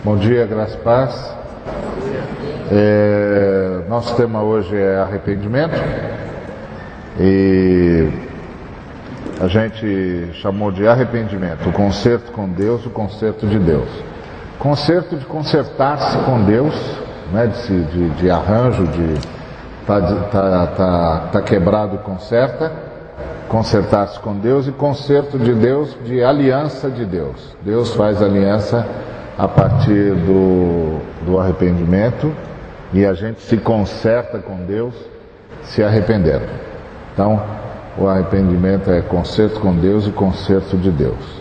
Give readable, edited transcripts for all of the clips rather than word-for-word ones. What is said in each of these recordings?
Bom dia, graça e paz. Nosso tema hoje é arrependimento e a gente chamou de arrependimento o conserto com Deus, o conserto de Deus. Conserto de consertar-se com Deus, né, de arranjo, de tá quebrado e consertar-se com Deus, e conserto de Deus, de aliança de Deus. Deus faz aliança a partir do arrependimento e a gente se conserta com Deus se arrependendo. Então, o arrependimento é conserto com Deus e conserto de Deus.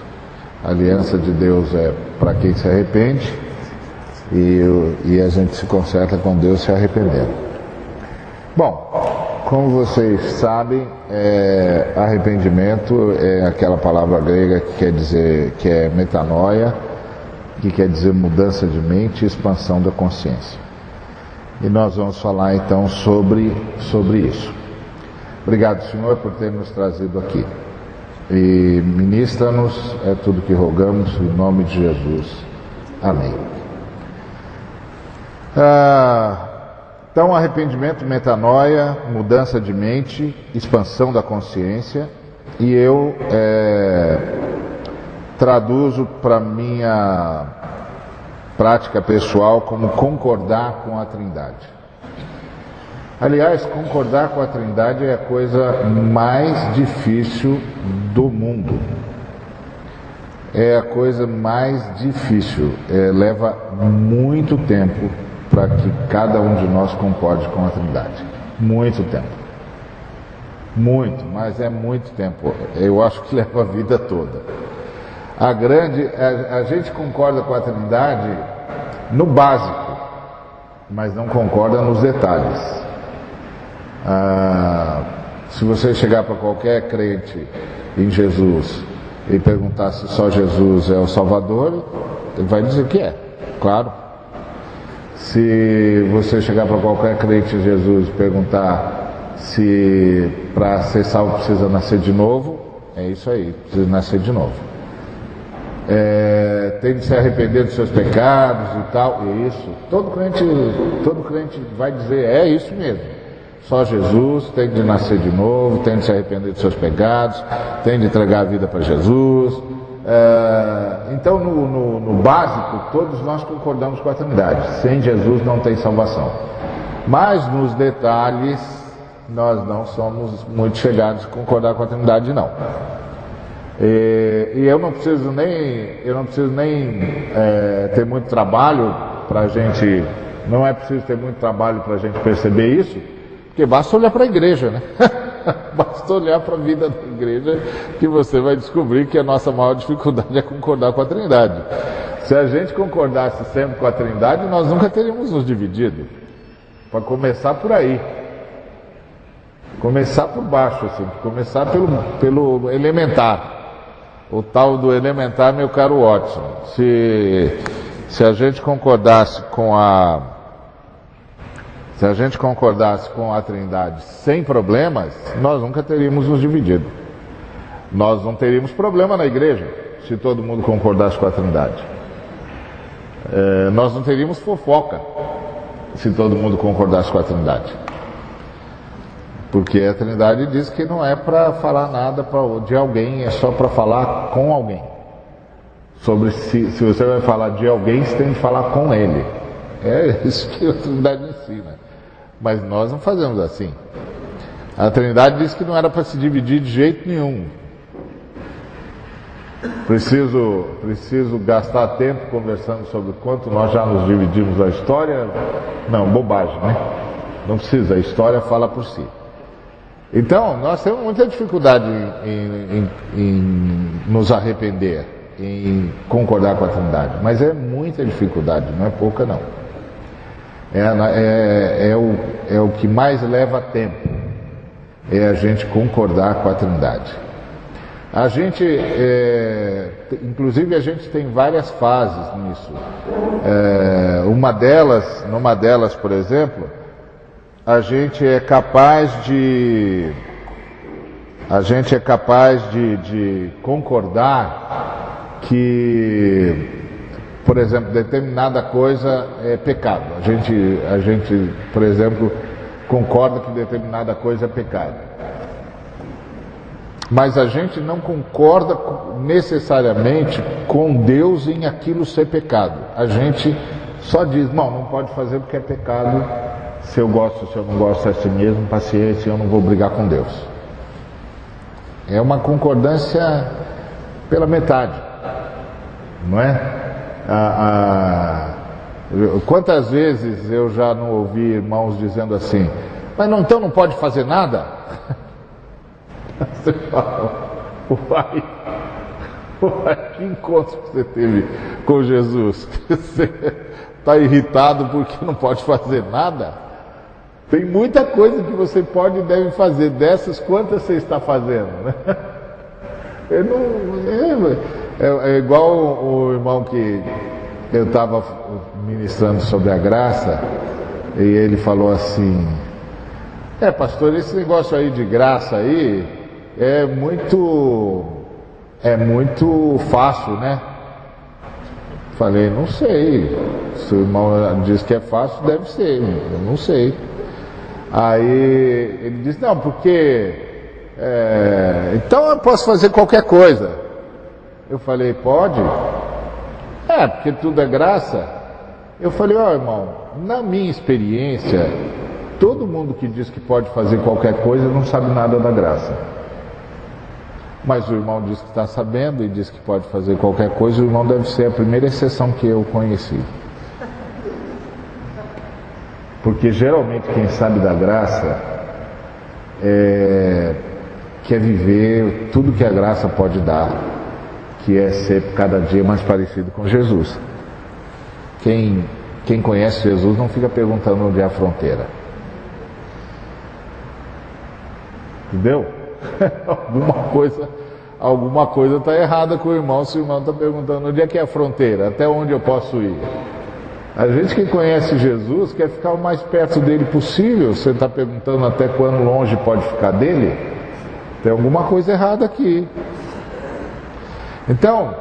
A aliança de Deus é para quem se arrepende e a gente se conserta com Deus se arrependendo. Bom, como vocês sabem, arrependimento é aquela palavra grega que quer dizer, que é metanoia, que quer dizer mudança de mente e expansão da consciência. E nós vamos falar então sobre isso. Obrigado, Senhor, por ter nos trazido aqui. E ministra-nos, é tudo que rogamos, em nome de Jesus. Amém. Então, arrependimento, metanoia, mudança de mente, expansão da consciência. E eu traduzo para minha prática pessoal como concordar com a Trindade. Aliás, concordar com a Trindade é a coisa mais difícil do mundo. É a coisa mais difícil. Leva muito tempo para que cada um de nós concorde com a Trindade. Muito tempo. Muito, mas é muito tempo. Eu acho que leva a vida toda. A gente concorda com a Trindade no básico, mas não concorda nos detalhes. Se você chegar para qualquer crente em Jesus e perguntar se só Jesus é o Salvador, ele vai dizer que é, claro. Se você chegar para qualquer crente em Jesus e perguntar se para ser salvo precisa nascer de novo, é isso aí, precisa nascer de novo. Tem de se arrepender dos seus pecados e tal, e isso, todo crente vai dizer, é isso mesmo, só Jesus, tem de nascer de novo, tem de se arrepender dos seus pecados, tem de entregar a vida para Jesus. Então no básico, todos nós concordamos com a Trindade, sem Jesus não tem salvação, mas nos detalhes, nós não somos muito chegados a concordar com a Trindade, não. E eu não preciso nem ter muito trabalho para a gente, não é preciso ter muito trabalho para a gente perceber isso, porque basta olhar para a igreja, né? Basta olhar para a vida da igreja que você vai descobrir que a nossa maior dificuldade é concordar com a Trindade. Se a gente concordasse sempre com a Trindade, nós nunca teríamos nos dividido. Para começar por aí. Começar por baixo, assim, começar pelo elementar. O tal do elementar, meu caro Watson. Se a gente concordasse com a Trindade sem problemas, nós nunca teríamos nos dividido. Nós não teríamos problema na igreja se todo mundo concordasse com a Trindade. Nós não teríamos fofoca se todo mundo concordasse com a Trindade. Porque a Trindade diz que não é para falar nada de alguém, é só para falar com alguém. Se você vai falar de alguém, você tem que falar com ele. É isso que a Trindade ensina. Mas nós não fazemos assim. A Trindade diz que não era para se dividir de jeito nenhum. Preciso gastar tempo conversando sobre quanto nós já nos dividimos da história? Não, bobagem, né? Não precisa, a história fala por si. Então, nós temos muita dificuldade em nos arrepender, em concordar com a Trindade, mas é muita dificuldade, não é pouca não. É o que mais leva tempo, é a gente concordar com a Trindade. Inclusive a gente tem várias fases nisso. Numa delas, por exemplo, a gente é capaz de concordar que por exemplo, determinada coisa é pecado. A gente, por exemplo, concorda que determinada coisa é pecado. Mas a gente não concorda necessariamente com Deus em aquilo ser pecado. A gente só diz, não pode fazer porque é pecado. Se eu gosto, se eu não gosto, é assim mesmo, paciência, eu não vou brigar com Deus. É uma concordância pela metade, não é? Quantas vezes eu já não ouvi irmãos dizendo assim, mas não, então não pode fazer nada? Você fala, uai, que encontro que você teve com Jesus? Você está irritado porque não pode fazer nada? Tem muita coisa que você pode e deve fazer. Dessas, quantas você está fazendo? Né? É igual o irmão que eu estava ministrando sobre a graça, e ele falou assim, pastor, esse negócio aí de graça aí é muito fácil, né? Falei, não sei. Se o irmão diz que é fácil, deve ser, eu não sei. Aí ele disse, não, porque então eu posso fazer qualquer coisa. Eu falei, pode? Porque tudo é graça. Eu falei, irmão, na minha experiência, todo mundo que diz que pode fazer qualquer coisa não sabe nada da graça. Mas o irmão diz que está sabendo e diz que pode fazer qualquer coisa, o irmão deve ser a primeira exceção que eu conheci. Porque geralmente quem sabe da graça quer viver tudo que a graça pode dar, que é ser cada dia mais parecido com Jesus. Quem conhece Jesus não fica perguntando onde é a fronteira. Entendeu? Alguma coisa está errada com o irmão, se o irmão está perguntando onde é que é a fronteira, até onde eu posso ir. A gente que conhece Jesus quer ficar o mais perto dele possível. Você está perguntando até quão longe pode ficar dele? Tem alguma coisa errada aqui. Então,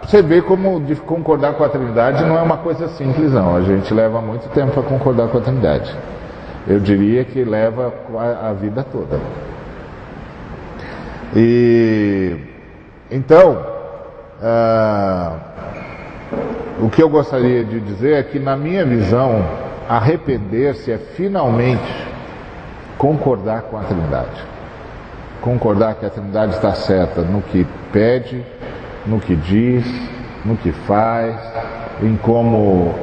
você vê como de concordar com a Trindade não é uma coisa simples, não. A gente leva muito tempo para concordar com a Trindade. Eu diria que leva a vida toda. E então, o que eu gostaria de dizer é que, na minha visão, arrepender-se é finalmente concordar com a Trindade. Concordar que a Trindade está certa no que pede, no que diz, no que faz, em como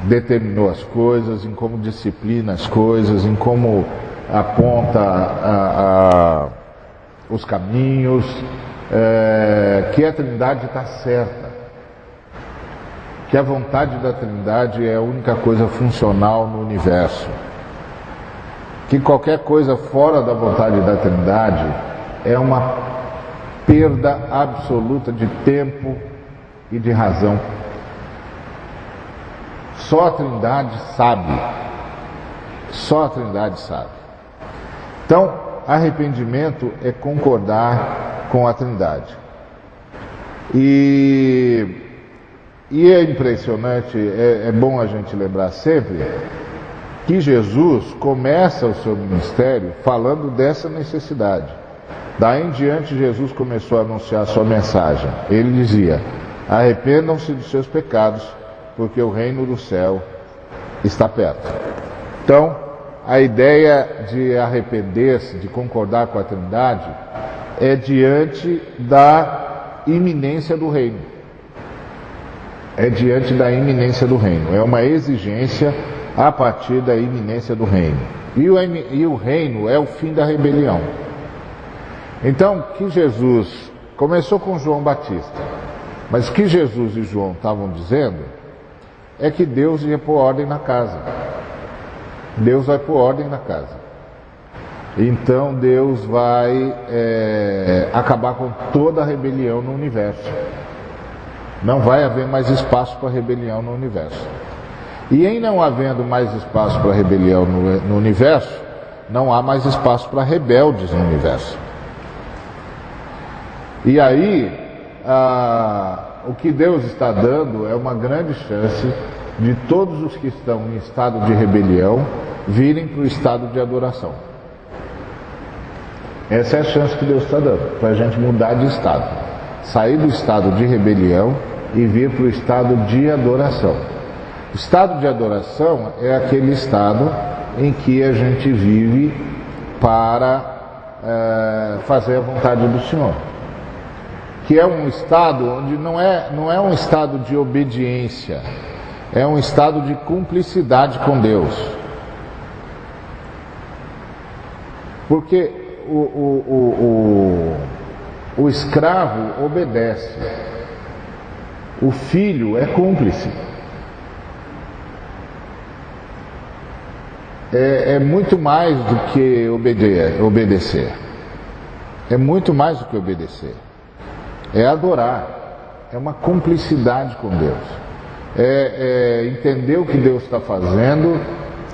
determinou as coisas, em como disciplina as coisas, em como aponta os caminhos, que a Trindade está certa, que a vontade da Trindade é a única coisa funcional no universo, que qualquer coisa fora da vontade da Trindade é uma perda absoluta de tempo e de razão. Só a Trindade sabe. Só a Trindade sabe. Então, arrependimento é concordar com a Trindade. E é impressionante, é bom a gente lembrar sempre que Jesus começa o seu ministério falando dessa necessidade. Daí em diante, Jesus começou a anunciar a sua mensagem. Ele dizia: arrependam-se dos seus pecados, porque o reino do céu está perto. Então, a ideia de arrepender-se, de concordar com a Trindade, é diante da iminência do reino. É diante da iminência do reino. É uma exigência a partir da iminência do reino. E o reino é o fim da rebelião. Então, que Jesus começou com João Batista, mas que Jesus e João estavam dizendo é que Deus ia pôr ordem na casa. Deus vai pôr ordem na casa. Então Deus vai acabar com toda a rebelião no universo. Não vai haver mais espaço para rebelião no universo. E em não havendo mais espaço para rebelião no universo, não há mais espaço para rebeldes no universo. E aí, o que Deus está dando é uma grande chance de todos os que estão em estado de rebelião virem para o estado de adoração. Essa é a chance que Deus está dando, para a gente mudar de estado. Sair do estado de rebelião e vir para o estado de adoração. O estado de adoração é aquele estado em que a gente vive para fazer a vontade do Senhor. Que é um estado onde não é um estado de obediência, é um estado de cumplicidade com Deus. Porque o escravo obedece, o filho é cúmplice. É muito mais do que obedecer. É muito mais do que obedecer. É adorar. É uma cumplicidade com Deus. É entender o que Deus está fazendo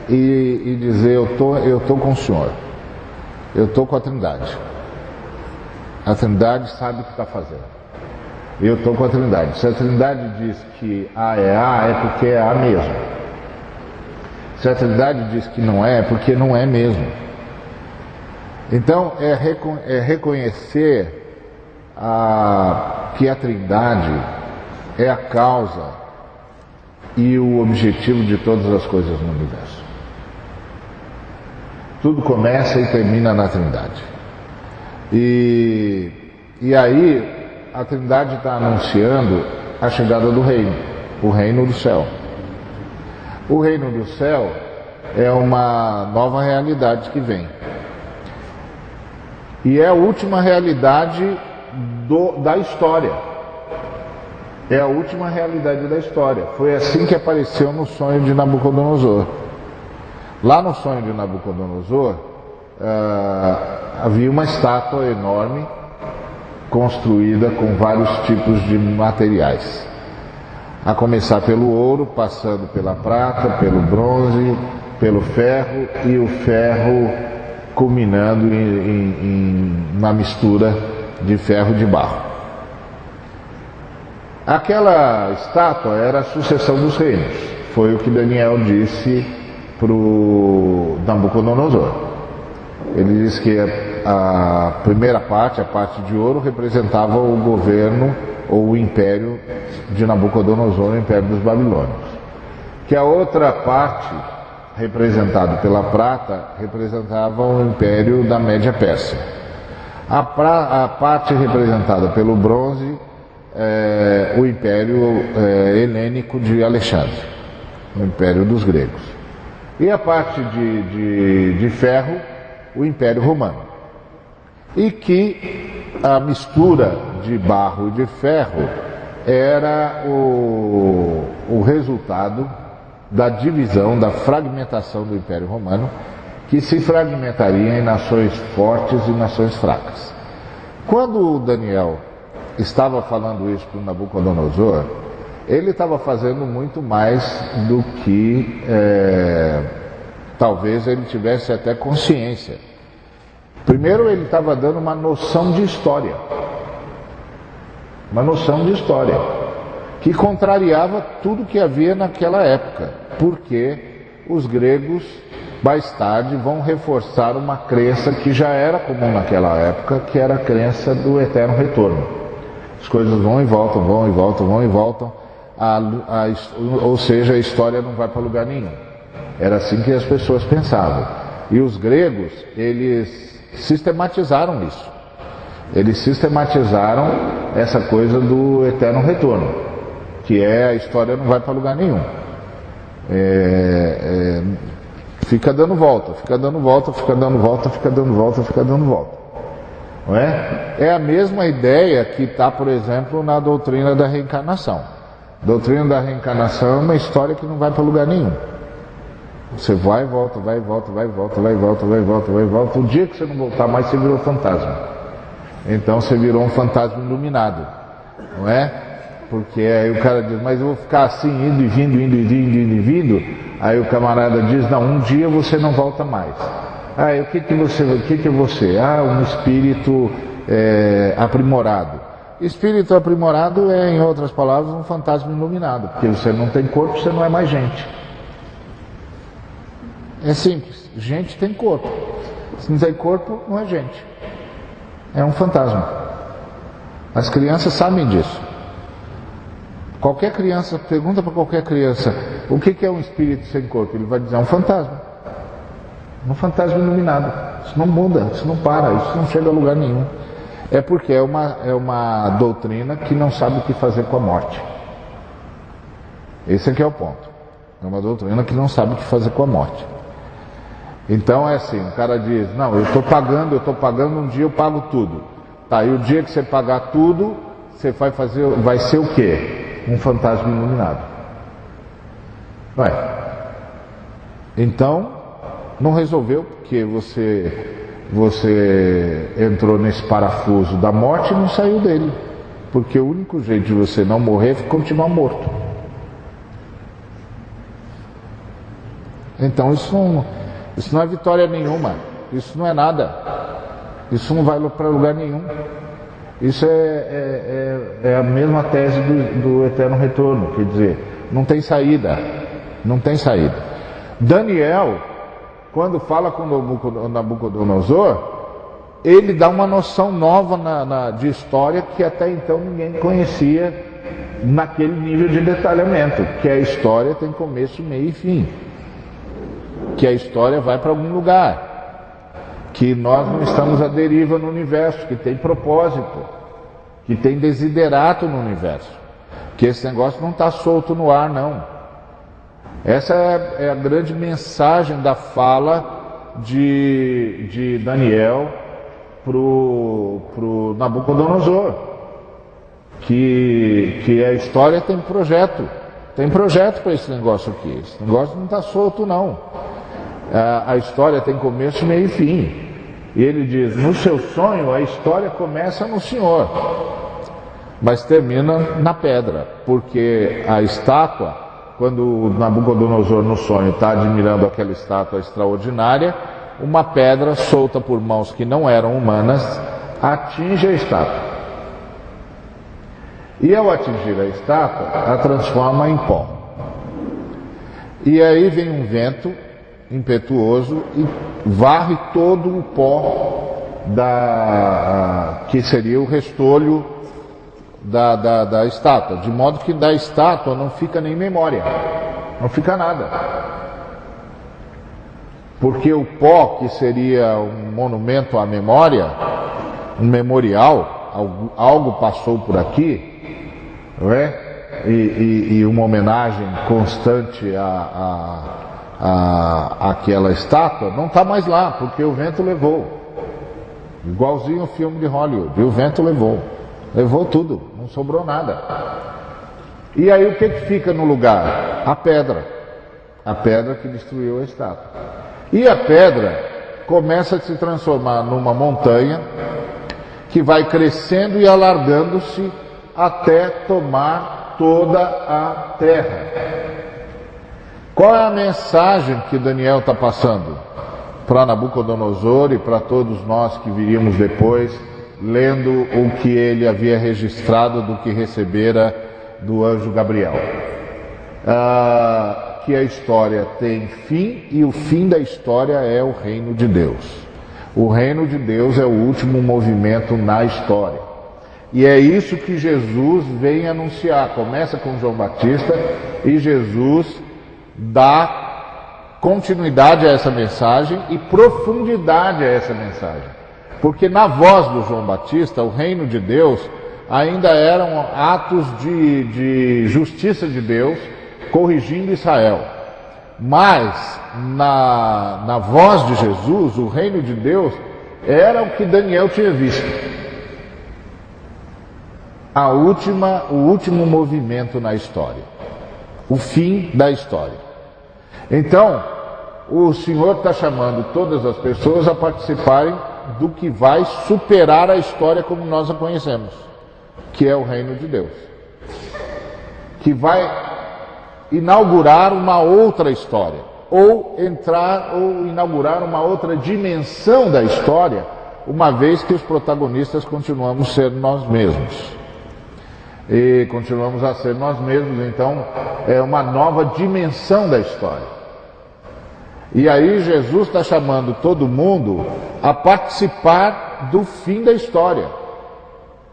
e dizer, eu tô com o Senhor. Eu estou com a Trindade. A Trindade sabe o que está fazendo. Eu estou com a Trindade. Se a Trindade diz que A é porque é A mesmo. Se a Trindade diz que não é porque não é mesmo. Então, é reconhecer que a Trindade é a causa e o objetivo de todas as coisas no universo. Tudo começa e termina na Trindade. E aí, a Trindade está anunciando a chegada do reino, o reino do céu. O reino do céu é uma nova realidade que vem. E é a última realidade da história. É a última realidade da história. Foi assim que apareceu no sonho de Nabucodonosor. Lá no sonho de Nabucodonosor, havia uma estátua enorme, construída com vários tipos de materiais. A começar pelo ouro, passando pela prata, pelo bronze, pelo ferro, e o ferro culminando na mistura de ferro e de barro. Aquela estátua era a sucessão dos reinos. Foi o que Daniel disse para o Nabucodonosor. Ele disse que a primeira parte, a parte de ouro, representava o governo ou o império de Nabucodonosor, o império dos babilônios. Que a outra parte, representada pela prata, representava o império da Média Pérsia. A parte representada pelo bronze, o império helênico de Alexandre, o império dos gregos. E a parte de ferro, o império romano. E que a mistura de barro e de ferro era o resultado da divisão, da fragmentação do Império Romano, que se fragmentaria em nações fortes e nações fracas. Quando o Daniel estava falando isso para o Nabucodonosor, ele estava fazendo muito mais do que talvez ele tivesse até consciência. Primeiro, ele estava dando uma noção de história. Uma noção de história que contrariava tudo que havia naquela época, porque os gregos, mais tarde, vão reforçar uma crença que já era comum naquela época, que era a crença do eterno retorno. As coisas vão e voltam, vão e voltam, vão e voltam, ou seja, a história não vai para lugar nenhum. Era assim que as pessoas pensavam. E os gregos, eles sistematizaram isso. Eles sistematizaram essa coisa do eterno retorno, que a história não vai para lugar nenhum. Fica dando volta, fica dando volta, fica dando volta, fica dando volta, fica dando volta. Não é? É a mesma ideia que está, por exemplo, na doutrina da reencarnação. A doutrina da reencarnação é uma história que não vai para lugar nenhum. Você vai e volta, vai e volta, vai e volta, vai e volta, vai e volta, vai e volta. O dia que você não voltar mais, você virou fantasma. Então você virou um fantasma iluminado, não é? Porque aí o cara diz, mas eu vou ficar assim, indo e vindo, indo e vindo, indo e vindo. Aí o camarada diz, não, um dia você não volta mais. Ah, o que é você? Ah, um espírito aprimorado. Espírito aprimorado é, em outras palavras, um fantasma iluminado, porque você não tem corpo, você não é mais gente. É simples, gente tem corpo. Se não tem corpo, não é gente. É um fantasma. As crianças sabem disso. Qualquer criança, pergunta para qualquer criança, o que é um espírito sem corpo? Ele vai dizer, é um fantasma. Um fantasma iluminado. Isso não muda, isso não para, isso não chega a lugar nenhum. É porque é uma doutrina que não sabe o que fazer com a morte. Esse aqui é o ponto. É uma doutrina que não sabe o que fazer com a morte. Então é assim, o cara diz, não, eu estou pagando, um dia eu pago tudo. Tá, e o dia que você pagar tudo, você vai ser o quê? Um fantasma iluminado. Ué. Então, não resolveu, porque você entrou nesse parafuso da morte e não saiu dele. Porque o único jeito de você não morrer é continuar morto. Então isso não é vitória nenhuma. Isso não é nada. Isso não vai para lugar nenhum. Isso é a mesma tese do eterno retorno. Quer dizer, não tem saída. Não tem saída. Daniel, quando fala com Nabucodonosor, ele dá uma noção nova de história que até então ninguém conhecia naquele nível de detalhamento, que a história tem começo, meio e fim, que a história vai para algum lugar, que nós não estamos à deriva no universo, que tem propósito, que tem desiderato no universo, que esse negócio não está solto no ar, não. Essa é a grande mensagem da fala de Daniel pro Nabucodonosor, que a história tem projeto para esse negócio aqui. Esse negócio não está solto, não. A história tem começo, meio e fim. E ele diz, no seu sonho a história começa no Senhor, mas termina na pedra, porque a estátua, quando o Nabucodonosor no sonho está admirando aquela estátua extraordinária, uma pedra solta por mãos que não eram humanas atinge a estátua. E ao atingir a estátua, a transforma em pó. E aí vem um vento impetuoso e varre todo o pó que seria o restolho da estátua, de modo que da estátua não fica nem memória, não fica nada. Porque o pó, que seria um monumento à memória, um memorial, algo passou por aqui, não é? E uma homenagem constante àquela estátua, não está mais lá, porque o vento levou. Igualzinho o filme de Hollywood, e o vento levou tudo, não sobrou nada. E aí o que fica no lugar? A pedra que destruiu a estátua. E a pedra começa a se transformar numa montanha que vai crescendo e alargando-se até tomar toda a terra. Qual é a mensagem que Daniel está passando para Nabucodonosor e para todos nós que viríamos depois, lendo o que ele havia registrado do que recebera do anjo Gabriel? Que a história tem fim, e o fim da história é o reino de Deus. O reino de Deus é o último movimento na história. E é isso que Jesus vem anunciar. Começa com João Batista e Jesus dá continuidade a essa mensagem e profundidade a essa mensagem. Porque na voz do João Batista, o reino de Deus ainda eram atos de justiça de Deus, corrigindo Israel. Mas na voz de Jesus, o reino de Deus era o que Daniel tinha visto. O último movimento na história. O fim da história. Então, o Senhor está chamando todas as pessoas a participarem do que vai superar a história como nós a conhecemos, que é o reino de Deus, que vai inaugurar uma outra história, ou inaugurar uma outra dimensão da história, uma vez que os protagonistas continuamos a ser nós mesmos. E continuamos a ser nós mesmos, então é uma nova dimensão da história. E aí Jesus está chamando todo mundo a participar do fim da história,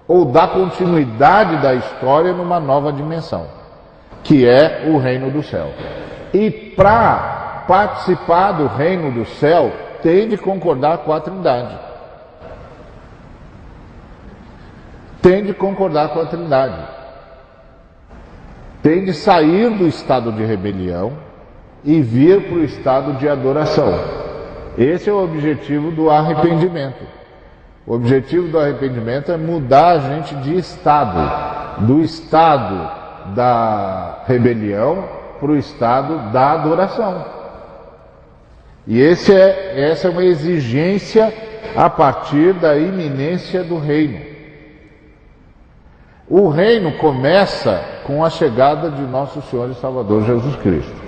ou da continuidade da história numa nova dimensão, que é o reino do céu. E para participar do reino do céu, tem de concordar com a Trindade. Tem de concordar com a Trindade. Tem de sair do estado de rebelião e vir para o estado de adoração. Esse é o objetivo do arrependimento. O objetivo do arrependimento é mudar a gente de estado, do estado da rebelião para o estado da adoração. E essa é uma exigência a partir da iminência do reino. O reino começa com a chegada de nosso Senhor e Salvador Jesus Cristo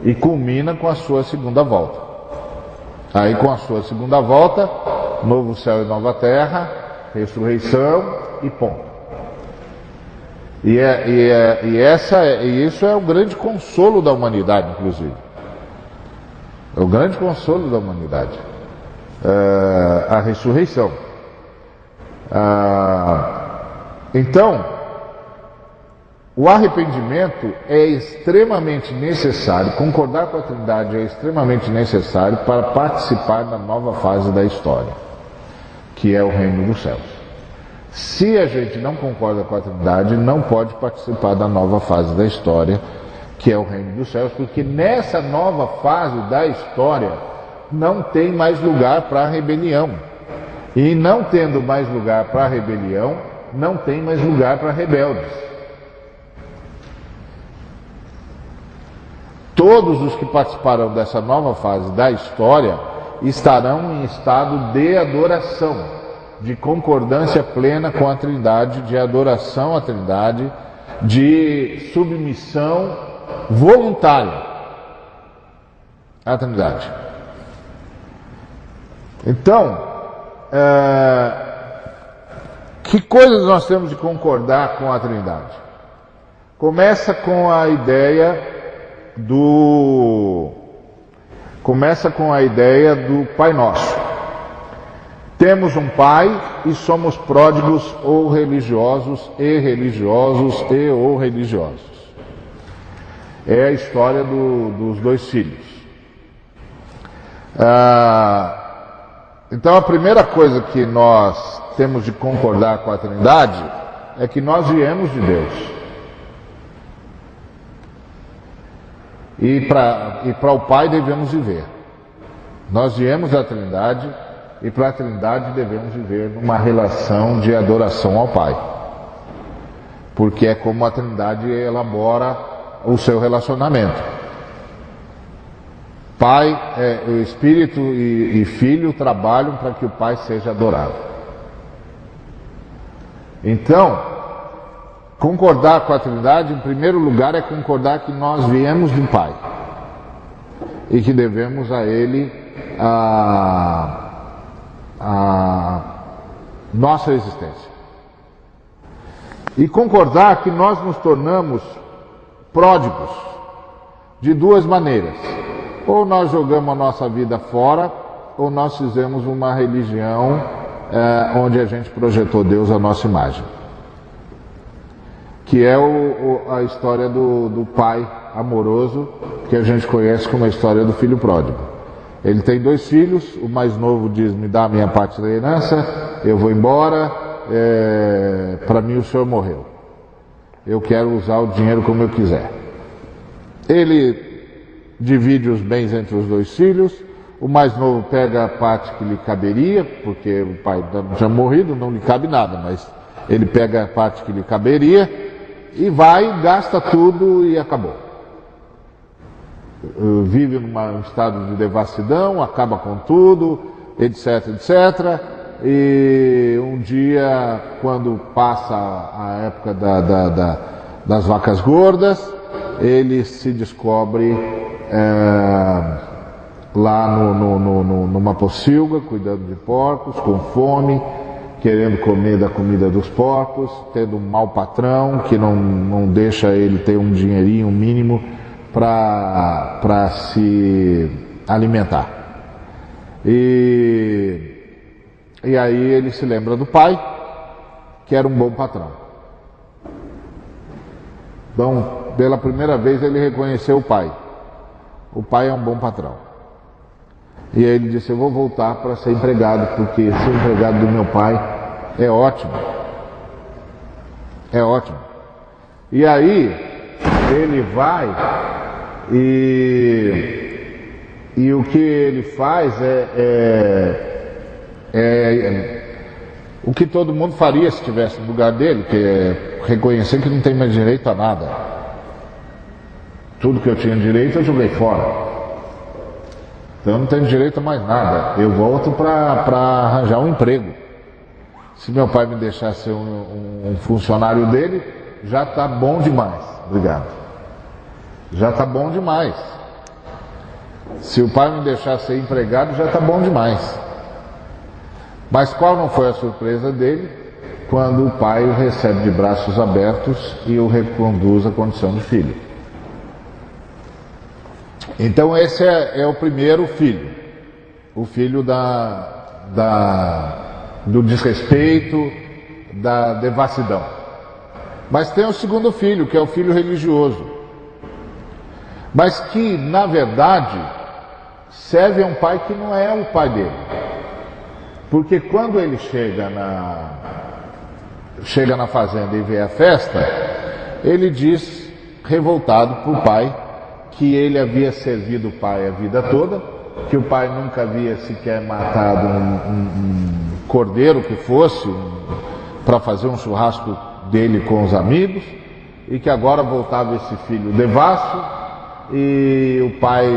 e culmina com a sua segunda volta. Aí com a sua segunda volta, novo céu e nova terra, ressurreição e ponto. E isso é o grande consolo da humanidade, inclusive. É o grande consolo da humanidade, a ressurreição. Então, o arrependimento é extremamente necessário, concordar com a Trindade é extremamente necessário para participar da nova fase da história, que é o reino dos céus. Se a gente não concorda com a Trindade, não pode participar da nova fase da história, que é o reino dos céus, porque nessa nova fase da história não tem mais lugar para a rebelião. E não tendo mais lugar para a rebelião, não tem mais lugar para rebeldes. Todos os que participarão dessa nova fase da história estarão em estado de adoração, de concordância plena com a Trindade, de adoração à Trindade, de submissão voluntária à Trindade. Então, que coisas nós temos de concordar com a Trindade? Começa com a ideia do Pai Nosso. Temos um Pai e somos pródigos ou religiosos ou religiosos. É a história dos dois filhos. Então a primeira coisa que nós temos de concordar com a Trindade é que nós viemos de Deus. E para o Pai devemos viver. Nós viemos da Trindade e para a Trindade devemos viver numa relação de adoração ao Pai. Porque é como a Trindade elabora o seu relacionamento. Pai, o Espírito e Filho trabalham para que o Pai seja adorado. Então, concordar com a Trindade, em primeiro lugar, é concordar que nós viemos do Pai e que devemos a Ele a nossa existência. E concordar que nós nos tornamos pródigos de duas maneiras. Ou nós jogamos a nossa vida fora, ou nós fizemos uma religião onde a gente projetou Deus à nossa imagem. Que é a história do pai amoroso, que a gente conhece como a história do filho pródigo. Ele tem dois filhos, o mais novo diz: me dá a minha parte da herança, eu vou embora, para mim o senhor morreu. Eu quero usar o dinheiro como eu quiser. Ele divide os bens entre os dois filhos, o mais novo pega a parte que lhe caberia, porque o pai já morrido, não lhe cabe nada, mas ele pega a parte que lhe caberia e vai, gasta tudo e acabou. Vive num estado de devassidão, acaba com tudo, etc, etc. E um dia, quando passa a época das vacas gordas, ele se descobre lá numa pocilga, cuidando de porcos, com fome, querendo comer da comida dos porcos, tendo um mau patrão que não deixa ele ter um dinheirinho mínimo para se alimentar. E aí ele se lembra do pai, que era um bom patrão. Então, pela primeira vez ele reconheceu o pai. O pai é um bom patrão. E aí ele disse: eu vou voltar para ser empregado, porque ser empregado do meu pai é ótimo. É ótimo. E aí ele vai e o que ele faz o que todo mundo faria se estivesse no lugar dele, que é reconhecer que não tem mais direito a nada. Tudo que eu tinha direito eu joguei fora. Então eu não tenho direito a mais nada. Eu volto para arranjar um emprego. Se meu pai me deixar ser um funcionário dele, já está bom demais. Obrigado. Já está bom demais. Se o pai me deixar ser empregado, já está bom demais. Mas qual não foi a surpresa dele quando o pai o recebe de braços abertos e o reconduz à condição de filho? Então esse é o primeiro filho, o filho do desrespeito, da devassidão. Mas tem o segundo filho, que é o filho religioso, mas que na verdade serve a um pai que não é o pai dele. Porque quando ele chega na fazenda e vê a festa, ele diz, revoltado para o pai, que ele havia servido o pai a vida toda, que o pai nunca havia sequer matado um cordeiro que fosse para fazer um churrasco dele com os amigos, e que agora voltava esse filho devasso, e o pai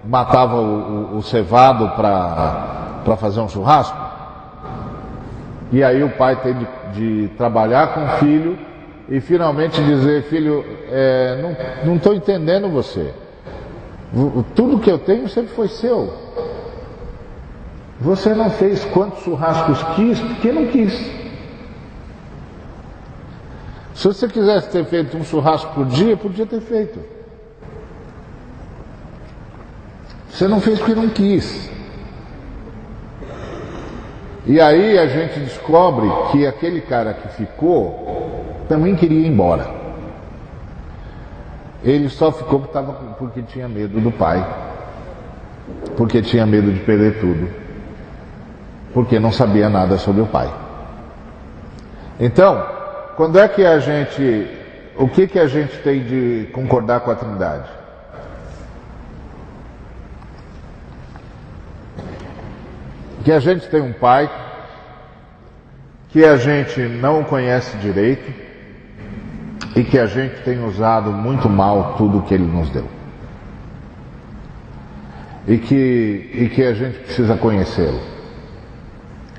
matava o cevado para fazer um churrasco. E aí o pai tem de trabalhar com o filho e finalmente dizer: filho, não estou entendendo você. Tudo que eu tenho sempre foi seu. Você não fez quantos churrascos quis, porque não quis. Se você quisesse ter feito um churrasco por dia, podia ter feito. Você não fez porque não quis. E aí a gente descobre que aquele cara que ficou também queria ir embora. Ele só ficou porque tinha medo do pai, porque tinha medo de perder tudo, porque não sabia nada sobre o pai. Então, quando é que o que a gente tem de concordar com a Trindade? Que a gente tem um pai que a gente não conhece direito e que a gente tem usado muito mal tudo que ele nos deu. E que a gente precisa conhecê-lo,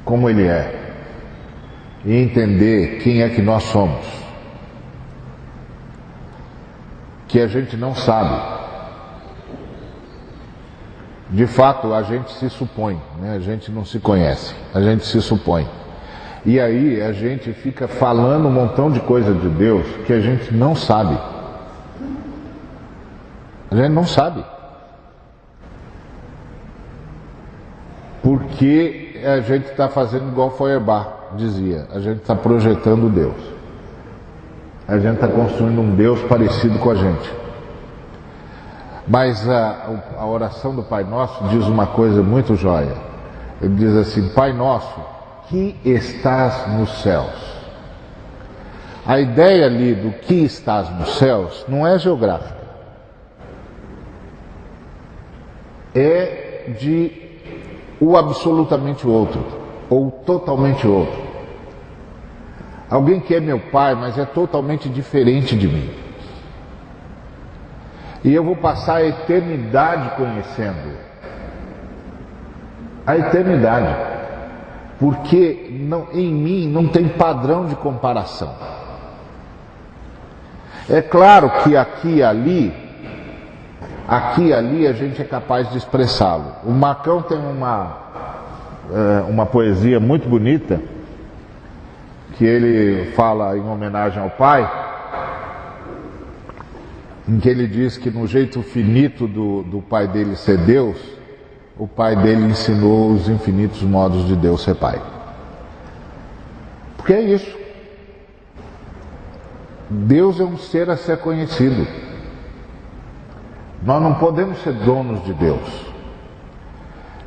como ele é, e entender quem é que nós somos. Que a gente não sabe. De fato, a gente se supõe, né? A gente não se conhece, a gente se supõe. E aí a gente fica falando um montão de coisa de Deus que a gente não sabe. A gente não sabe. Porque a gente está fazendo igual Feuerbach dizia, a gente está projetando Deus. A gente está construindo um Deus parecido com a gente. Mas a oração do Pai Nosso diz uma coisa muito jóia. Ele diz assim: Pai Nosso, que estás nos céus. A ideia ali do que estás nos céus não é geográfica. É de o absolutamente outro, ou totalmente outro. Alguém que é meu pai, mas é totalmente diferente de mim. E eu vou passar a eternidade conhecendo. A eternidade. Porque em mim não tem padrão de comparação. É claro que aqui e ali aqui e ali a gente é capaz de expressá-lo. O Marcão tem uma poesia muito bonita, que ele fala em homenagem ao pai, em que ele diz que no jeito finito do pai dele ser Deus, o pai dele ensinou os infinitos modos de Deus ser pai. Porque é isso. Deus é um ser a ser conhecido. Nós não podemos ser donos de Deus.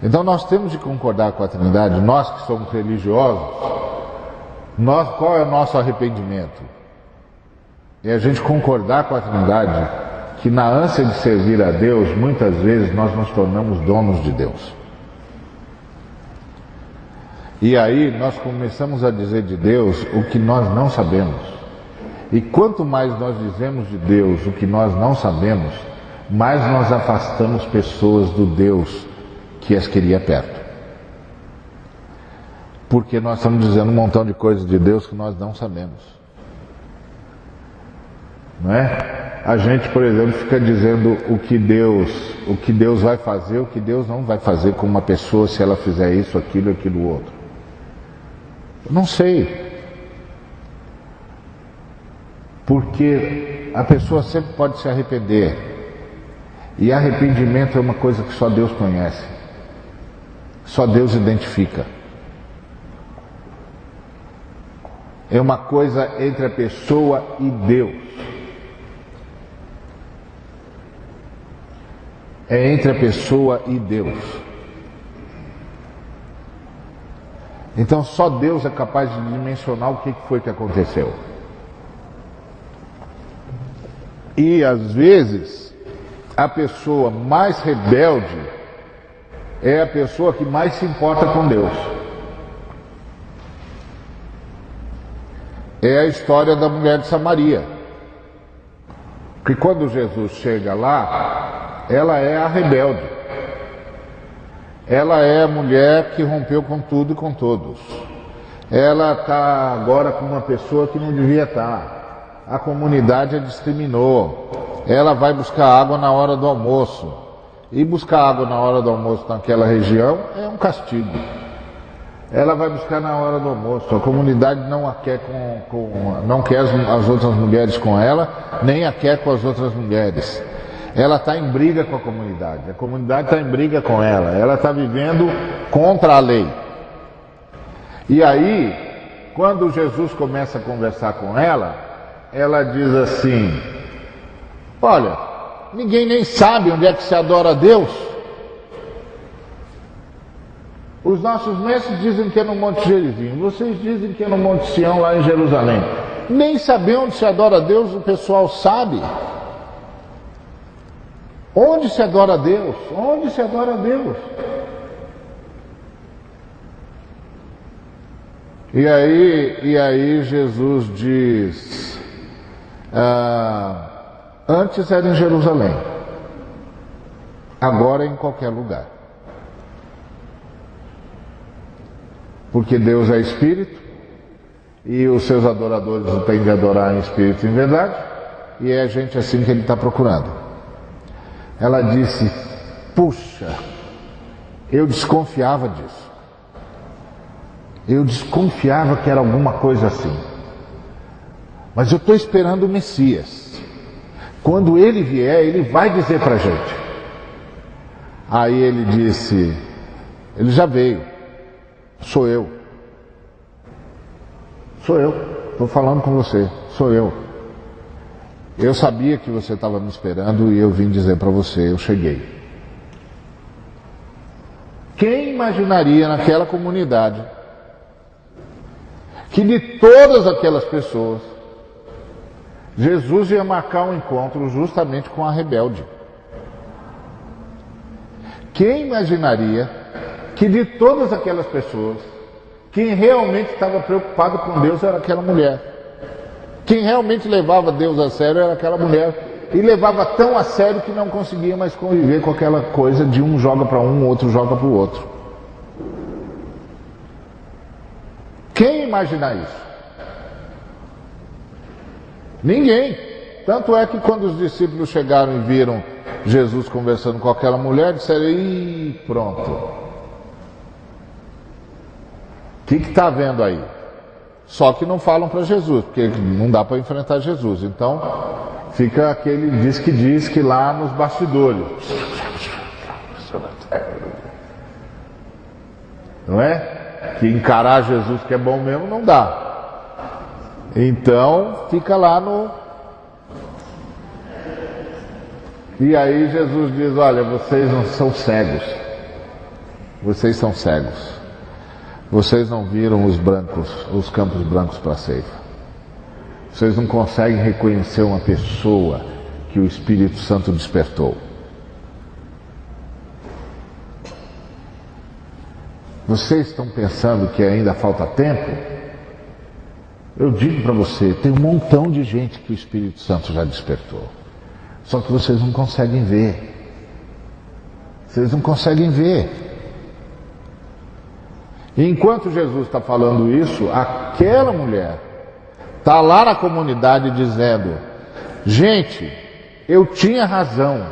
Então nós temos de concordar com a Trindade, nós que somos religiosos, qual é o nosso arrependimento? É a gente concordar com a Trindade que na ânsia de servir a Deus, muitas vezes nós nos tornamos donos de Deus. E aí nós começamos a dizer de Deus o que nós não sabemos. E quanto mais nós dizemos de Deus o que nós não sabemos, mais nós afastamos pessoas do Deus que as queria perto. Porque nós estamos dizendo um montão de coisas de Deus que nós não sabemos. Não é? A gente, por exemplo, fica dizendo o que Deus vai fazer, o que Deus não vai fazer com uma pessoa se ela fizer isso, aquilo outro. Eu não sei. Porque a pessoa sempre pode se arrepender. E arrependimento é uma coisa que só Deus conhece. Só Deus identifica. É uma coisa entre a pessoa e Deus. É entre a pessoa e Deus. Então só Deus é capaz de dimensionar o que foi que aconteceu. E às vezes a pessoa mais rebelde é a pessoa que mais se importa com Deus. É a história da mulher de Samaria. Que quando Jesus chega lá, ela é a rebelde. Ela é a mulher que rompeu com tudo e com todos. Ela está agora com uma pessoa que não devia estar. A comunidade a discriminou. Ela vai buscar água na hora do almoço. E buscar água na hora do almoço naquela região é um castigo. Ela vai buscar na hora do almoço. A comunidade não a quer não quer as outras mulheres com ela, nem a quer com as outras mulheres. Ela está em briga com a comunidade está em briga com ela. Ela está vivendo contra a lei. E aí, quando Jesus começa a conversar com ela, ela diz assim: olha, ninguém nem sabe onde é que se adora a Deus. Os nossos mestres dizem que é no Monte Gerizim, vocês dizem que é no Monte Sião, lá em Jerusalém. Nem saber onde se adora a Deus o pessoal sabe. Onde se adora a Deus? Onde se adora a Deus? E aí Jesus diz, antes era em Jerusalém, agora é em qualquer lugar. Porque Deus é Espírito, e os seus adoradores têm de adorar em Espírito e em verdade, e é gente assim que Ele está procurando. Ela disse: puxa, eu desconfiava disso. Eu desconfiava que era alguma coisa assim. Mas eu estou esperando o Messias. Quando ele vier, ele vai dizer para a gente. Aí ele disse: ele já veio. Sou eu. Sou eu. Estou falando com você. Sou eu. Eu sabia que você estava me esperando e eu vim dizer para você, eu cheguei. Quem imaginaria naquela comunidade que de todas aquelas pessoas, Jesus ia marcar um encontro justamente com a rebelde? Quem imaginaria que de todas aquelas pessoas, quem realmente estava preocupado com Deus era aquela mulher? Quem realmente levava Deus a sério era aquela mulher. E levava tão a sério que não conseguia mais conviver com aquela coisa de um joga para um, outro joga para o outro. Quem imagina isso? Ninguém. Tanto é que quando os discípulos chegaram e viram Jesus conversando com aquela mulher, disseram: ih, pronto. O que está havendo aí? Só que não falam para Jesus, porque não dá para enfrentar Jesus. Então fica aquele diz que lá nos bastidores. Não é? Que encarar Jesus que é bom mesmo não dá. Então fica lá no... E aí Jesus diz: olha, vocês não são cegos. Vocês são cegos. Vocês não viram os campos brancos para a ceifa. Vocês não conseguem reconhecer uma pessoa que o Espírito Santo despertou. Vocês estão pensando que ainda falta tempo? Eu digo para você, tem um montão de gente que o Espírito Santo já despertou. Só que vocês não conseguem ver. Vocês não conseguem ver. E enquanto Jesus está falando isso, aquela mulher está lá na comunidade dizendo: gente, eu tinha razão,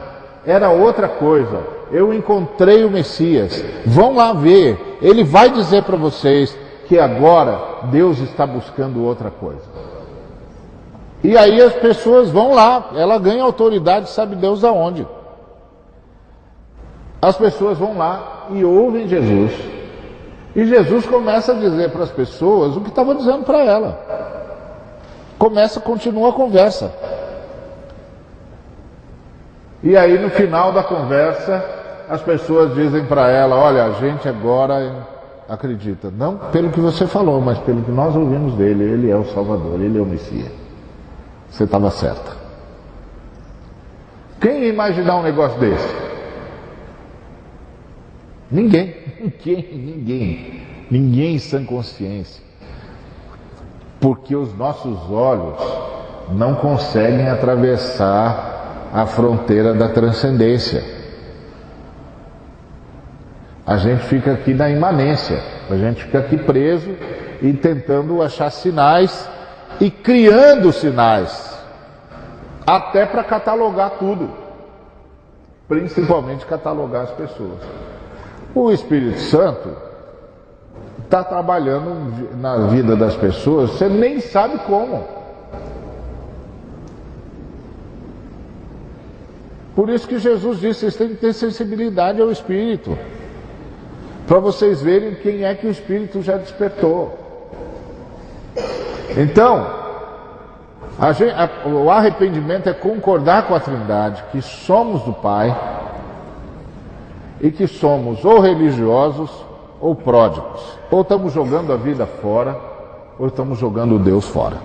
era outra coisa, eu encontrei o Messias, vão lá ver, ele vai dizer para vocês que agora Deus está buscando outra coisa. E aí as pessoas vão lá, ela ganha autoridade, sabe Deus aonde. As pessoas vão lá e ouvem Jesus. E Jesus começa a dizer para as pessoas o que estava dizendo para ela. Continua a conversa. E aí no final da conversa, as pessoas dizem para ela: olha, a gente agora acredita, não pelo que você falou, mas pelo que nós ouvimos dele, ele é o Salvador, ele é o Messias. Você estava certa. Quem ia imaginar um negócio desse? Ninguém em sã consciência. Porque os nossos olhos não conseguem atravessar a fronteira da transcendência. A gente fica aqui na imanência, a gente fica aqui preso e tentando achar sinais e criando sinais, até para catalogar tudo, principalmente catalogar as pessoas. O Espírito Santo está trabalhando na vida das pessoas, você nem sabe como. Por isso que Jesus disse: vocês têm que ter sensibilidade ao Espírito, para vocês verem quem é que o Espírito já despertou. Então, o arrependimento é concordar com a Trindade que somos do Pai e que somos ou religiosos ou pródigos. Ou estamos jogando a vida fora, ou estamos jogando Deus fora.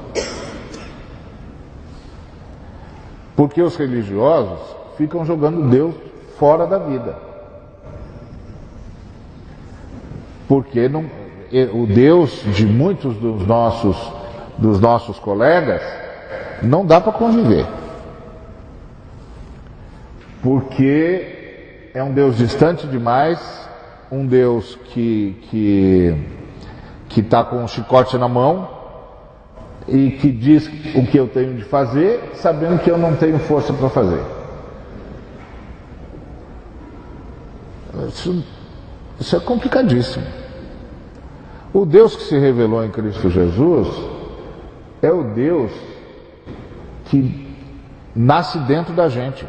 Porque os religiosos ficam jogando Deus fora da vida. Porque o Deus de muitos dos nossos colegas não dá para conviver. Porque é um Deus distante demais, um Deus que está com um chicote na mão e que diz o que eu tenho de fazer, sabendo que eu não tenho força para fazer. Isso é complicadíssimo. O Deus que se revelou em Cristo Jesus é o Deus que nasce dentro da gente.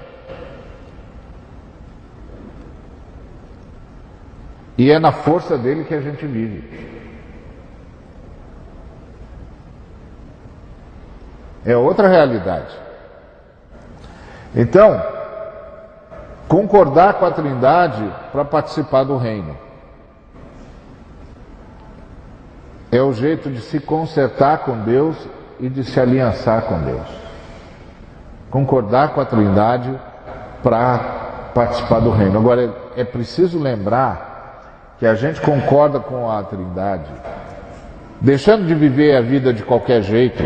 E é na força dele que a gente vive. É outra realidade. Então, concordar com a Trindade para participar do reino é o jeito de se consertar com Deus e de se aliançar com Deus. Concordar com a Trindade para participar do reino. Agora, é preciso lembrar que a gente concorda com a Trindade, deixando de viver a vida de qualquer jeito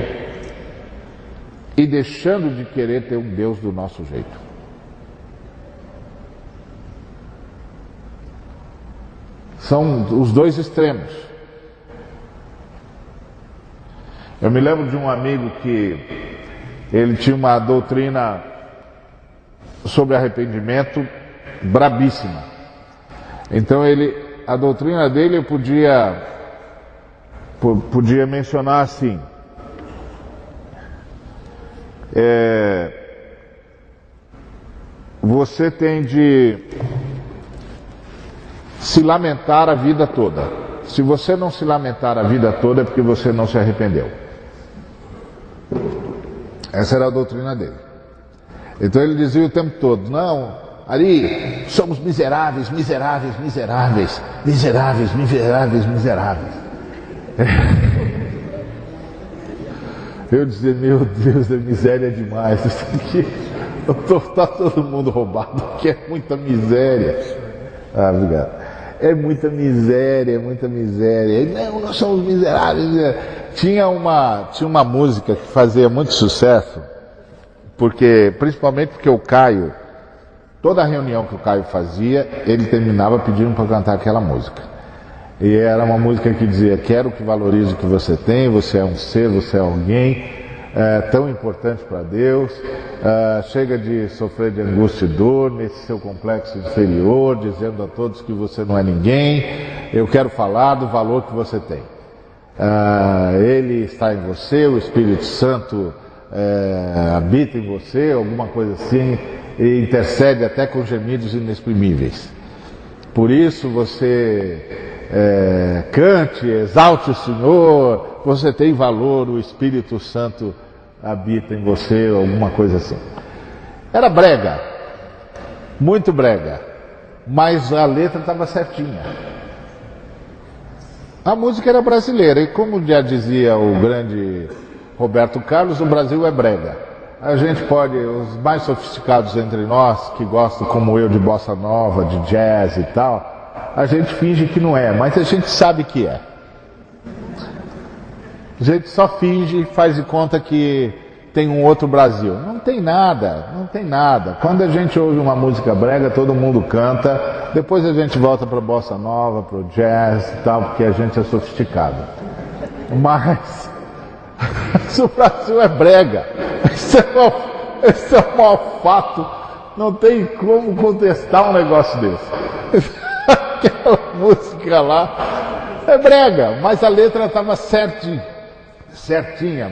e deixando de querer ter um Deus do nosso jeito. São os dois extremos. Eu me lembro de um amigo que ele tinha uma doutrina sobre arrependimento brabíssima. Então a doutrina dele podia mencionar assim: você tem de se lamentar a vida toda. Se você não se lamentar a vida toda é porque você não se arrependeu. Essa era a doutrina dele. Então ele dizia o tempo todo: não, Ari, somos miseráveis, miseráveis, miseráveis, miseráveis, miseráveis, miseráveis. Eu dizia: meu Deus, a miséria é demais. Isso aqui, tá todo mundo roubado, porque é muita miséria. Ah, obrigado. É muita miséria, é muita miséria. Não, nós somos miseráveis. Tinha uma música que fazia muito sucesso, principalmente porque o Caio, toda a reunião que o Caio fazia, ele terminava pedindo para cantar aquela música. E era uma música que dizia: quero que valorize o que você tem, você é um ser, você é alguém tão importante para Deus, chega de sofrer de angústia e dor nesse seu complexo inferior, dizendo a todos que você não é ninguém. Eu quero falar do valor que você tem. Ele está em você, o Espírito Santo habita em você, alguma coisa assim, e intercede até com gemidos inexprimíveis. Por isso você cante, exalte o Senhor, você tem valor, o Espírito Santo habita em você, alguma coisa assim. Era brega, muito brega, mas a letra estava certinha. A música era brasileira, e como já dizia o grande Roberto Carlos, o Brasil é brega. A gente pode, os mais sofisticados entre nós, que gostam como eu de bossa nova, de jazz e tal, a gente finge que não é, mas a gente sabe que é. A gente só finge e faz de conta que tem um outro Brasil. Não tem nada, não tem nada. Quando a gente ouve uma música brega, todo mundo canta, depois a gente volta para bossa nova, para o jazz e tal, porque a gente é sofisticado. Mas o Brasil é brega. Esse é um mau fato. Não tem como contestar um negócio desse. Aquela música lá é brega, mas a letra estava certinha.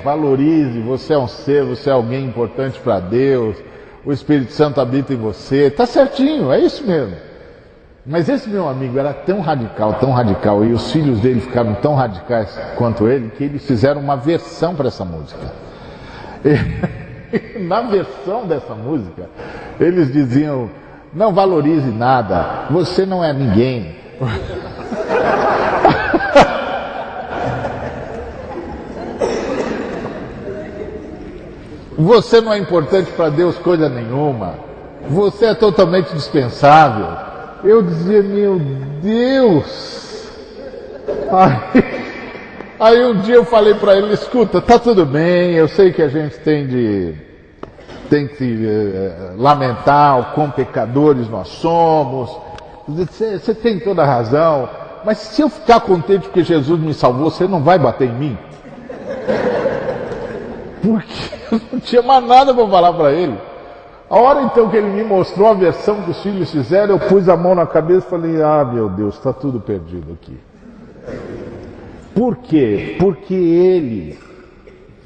Valorize, você é um ser, você é alguém importante para Deus, o Espírito Santo habita em você, está certinho, é isso mesmo. Mas esse meu amigo era tão radical, e os filhos dele ficaram tão radicais quanto ele, que eles fizeram uma versão para essa música. E na versão dessa música, eles diziam: não valorize nada, você não é ninguém. Você não é importante para Deus coisa nenhuma. Você é totalmente dispensável. Eu dizia: meu Deus. Aí um dia eu falei para ele: escuta, tá tudo bem, eu sei que a gente tem que lamentar o quão pecadores nós somos. Você tem toda a razão. Mas se eu ficar contente porque Jesus me salvou, você não vai bater em mim? Porque eu não tinha mais nada para falar para ele. A hora então que ele me mostrou a versão que os filhos fizeram, eu pus a mão na cabeça e falei: ah, meu Deus, está tudo perdido aqui. Por quê? Porque ele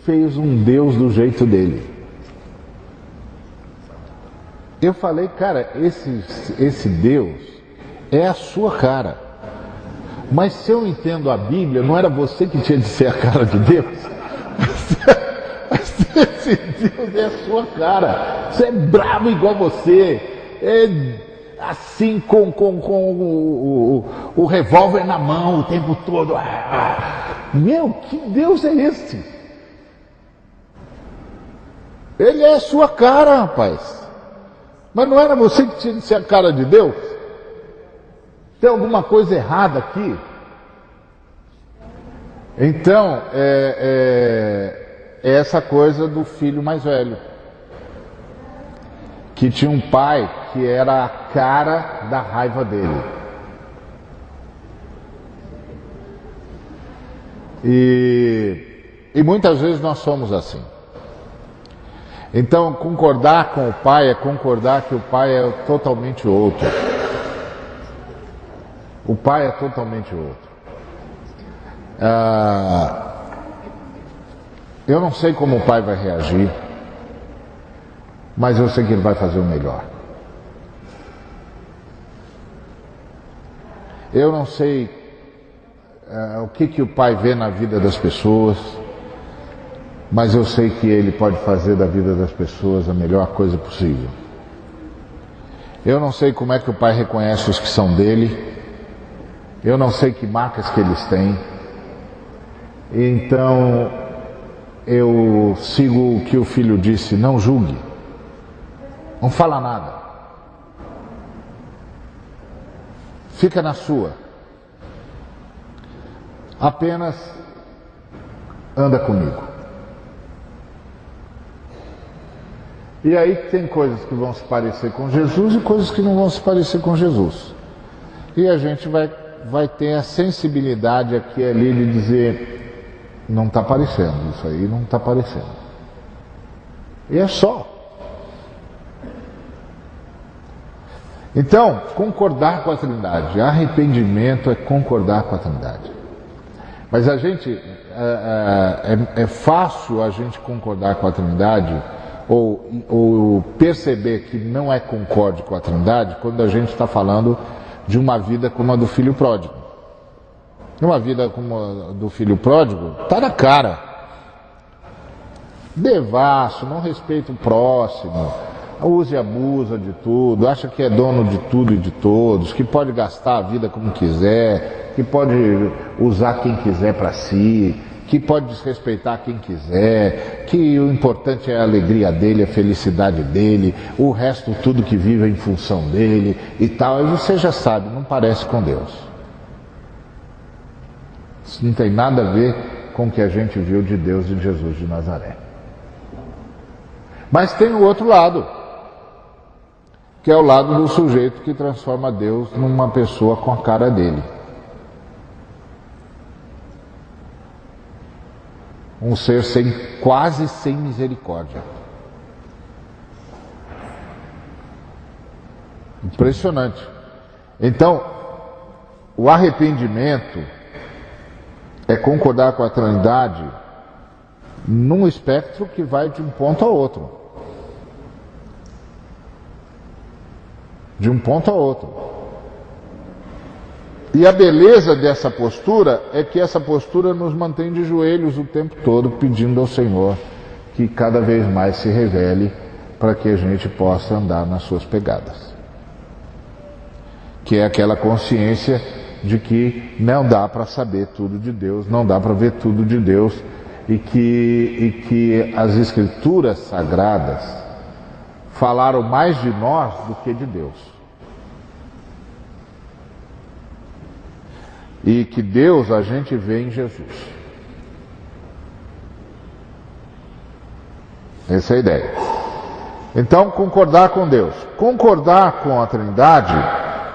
fez um Deus do jeito dele. Eu falei: cara, esse Deus é a sua cara. Mas se eu entendo a Bíblia, não era você que tinha de ser a cara de Deus? Esse Deus é a sua cara. Você é bravo igual você. É assim com o revólver na mão o tempo todo. Meu, que Deus é esse? Ele é a sua cara, rapaz. Mas não era você que tinha de ser a cara de Deus? Tem alguma coisa errada aqui? Então, é essa coisa do filho mais velho, que tinha um pai que era a cara da raiva dele. E muitas vezes nós somos assim. Então, concordar com o pai é concordar que o pai é totalmente outro. O pai é totalmente outro. Eu não sei como o pai vai reagir, mas eu sei que ele vai fazer o melhor. Eu não sei o que o pai vê na vida das pessoas, mas eu sei que ele pode fazer da vida das pessoas a melhor coisa possível. Eu não sei como é que o pai reconhece os que são dele, eu não sei que marcas que eles têm, então eu sigo o que o filho disse: não julgue, não fala nada, fica na sua, apenas anda comigo. E aí tem coisas que vão se parecer com Jesus e coisas que não vão se parecer com Jesus. E a gente vai ter a sensibilidade aqui e ali de dizer: não está parecendo, isso aí não está parecendo. E é só. Então, concordar com a Trindade. Arrependimento é concordar com a Trindade. Mas a gente, é fácil a gente concordar com a Trindade ou perceber que não é concorde com a Trindade quando a gente está falando de uma vida como a do filho pródigo. Uma vida como a do filho pródigo está na cara. Devasso, não respeita o próximo, usa e abusa de tudo, acha que é dono de tudo e de todos, que pode gastar a vida como quiser, que pode usar quem quiser para si, que pode desrespeitar quem quiser, que o importante é a alegria dele, a felicidade dele, o resto tudo que vive é em função dele e tal. E você já sabe, não parece com Deus. Isso não tem nada a ver com o que a gente viu de Deus em Jesus de Nazaré. Mas tem o outro lado, que é o lado do sujeito que transforma Deus numa pessoa com a cara dele. Um ser quase sem misericórdia. Impressionante. Então, o arrependimento é concordar com a Trindade num espectro que vai de um ponto a outro. De um ponto a outro. E a beleza dessa postura é que essa postura nos mantém de joelhos o tempo todo, pedindo ao Senhor que cada vez mais se revele para que a gente possa andar nas suas pegadas. Que é aquela consciência de que não dá para saber tudo de Deus, não dá para ver tudo de Deus, e que as Escrituras Sagradas falaram mais de nós do que de Deus. E que Deus a gente vê em Jesus. Essa é a ideia. Então, concordar com Deus. Concordar com a Trindade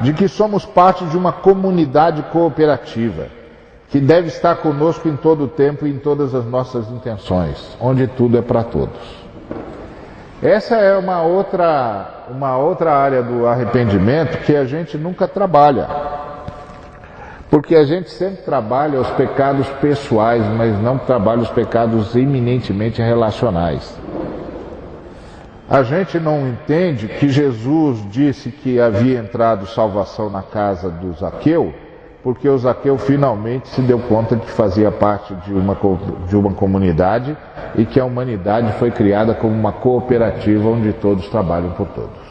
de que somos parte de uma comunidade cooperativa, que deve estar conosco em todo o tempo e em todas as nossas intenções, onde tudo é para todos. Essa é uma outra área do arrependimento que a gente nunca trabalha. Porque a gente sempre trabalha os pecados pessoais, mas não trabalha os pecados eminentemente relacionais. A gente não entende que Jesus disse que havia entrado salvação na casa do Zaqueu, porque o Zaqueu finalmente se deu conta de que fazia parte de uma comunidade e que a humanidade foi criada como uma cooperativa onde todos trabalham por todos.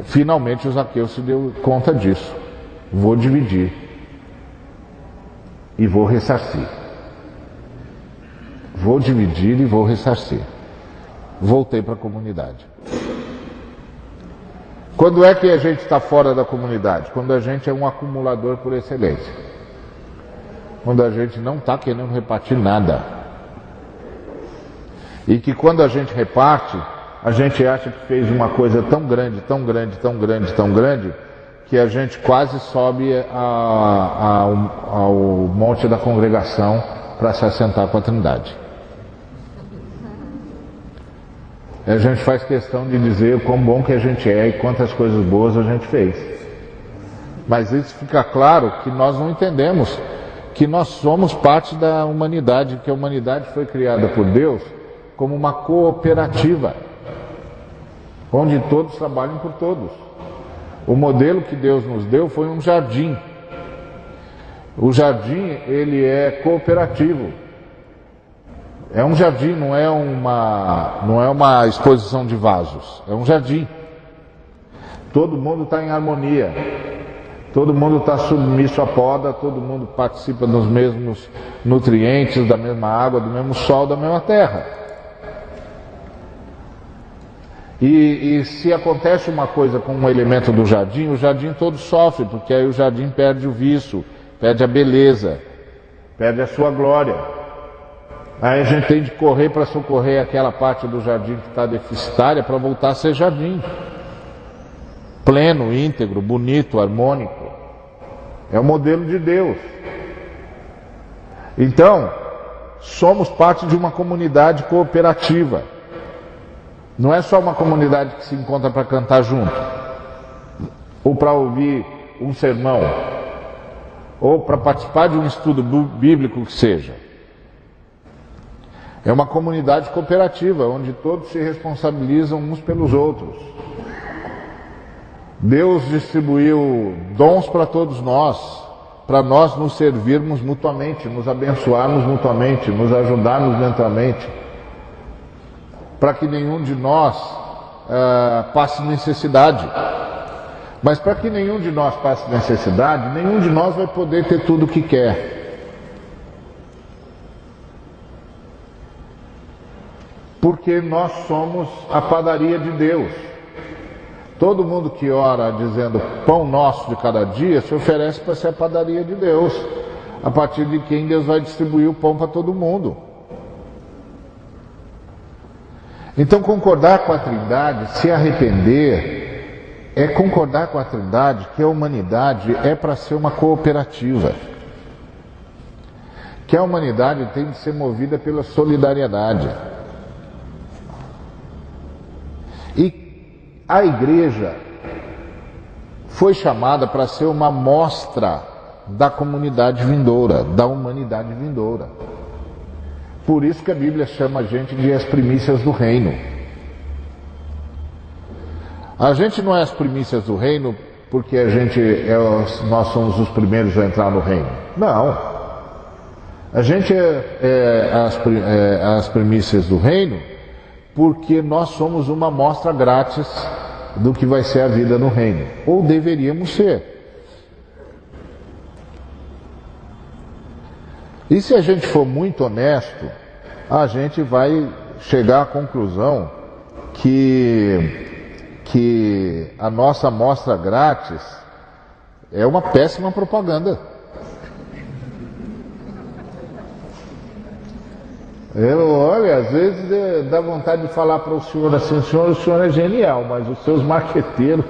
Finalmente o Zaqueu se deu conta disso. Vou dividir e vou ressarcir. Vou dividir e vou ressarcir. Voltei para a comunidade. Quando é que a gente está fora da comunidade? Quando a gente é um acumulador por excelência. Quando a gente não está querendo repartir nada. E que quando a gente reparte, a gente acha que fez uma coisa tão grande, tão grande, tão grande, tão grande, que a gente quase sobe ao monte da congregação para se assentar com a Trindade. A gente faz questão de dizer o quão bom que a gente é e quantas coisas boas a gente fez. Mas isso fica claro que nós não entendemos que nós somos parte da humanidade, que a humanidade foi criada por Deus como uma cooperativa, onde todos trabalham por todos. O modelo que Deus nos deu foi um jardim. O jardim, ele é cooperativo. É um jardim, não é uma exposição de vasos. É um jardim. Todo mundo está em harmonia. Todo mundo está submisso à poda, todo mundo participa dos mesmos nutrientes, da mesma água, do mesmo sol, da mesma terra. E se acontece uma coisa com um elemento do jardim, o jardim todo sofre, porque aí o jardim perde o viço, perde a beleza, perde a sua glória. Aí a gente tem de correr para socorrer aquela parte do jardim que está deficitária para voltar a ser jardim. Pleno, íntegro, bonito, harmônico. É o modelo de Deus. Então, somos parte de uma comunidade cooperativa. Não é só uma comunidade que se encontra para cantar junto, ou para ouvir um sermão, ou para participar de um estudo bíblico que seja. É uma comunidade cooperativa, onde todos se responsabilizam uns pelos outros. Deus distribuiu dons para todos nós, para nós nos servirmos mutuamente, nos abençoarmos mutuamente, nos ajudarmos mutuamente, para que nenhum de nós passe necessidade. Mas para que nenhum de nós passe necessidade, nenhum de nós vai poder ter tudo o que quer. Porque nós somos a padaria de Deus. Todo mundo que ora dizendo pão nosso de cada dia se oferece para ser a padaria de Deus, a partir de quem Deus vai distribuir o pão para todo mundo. Então concordar com a Trindade, se arrepender, é concordar com a Trindade que a humanidade é para ser uma cooperativa. Que a humanidade tem de ser movida pela solidariedade. E a igreja foi chamada para ser uma mostra da comunidade vindoura, da humanidade vindoura. Por isso que a Bíblia chama a gente de as primícias do reino. A gente não é as primícias do reino porque nós somos os primeiros a entrar no reino. Não. A gente é as primícias do reino porque nós somos uma amostra grátis do que vai ser a vida no reino. Ou deveríamos ser. E se a gente for muito honesto, a gente vai chegar à conclusão que a nossa amostra grátis é uma péssima propaganda. Olha, às vezes dá vontade de falar para o senhor assim, o senhor é genial, mas os seus marqueteiros,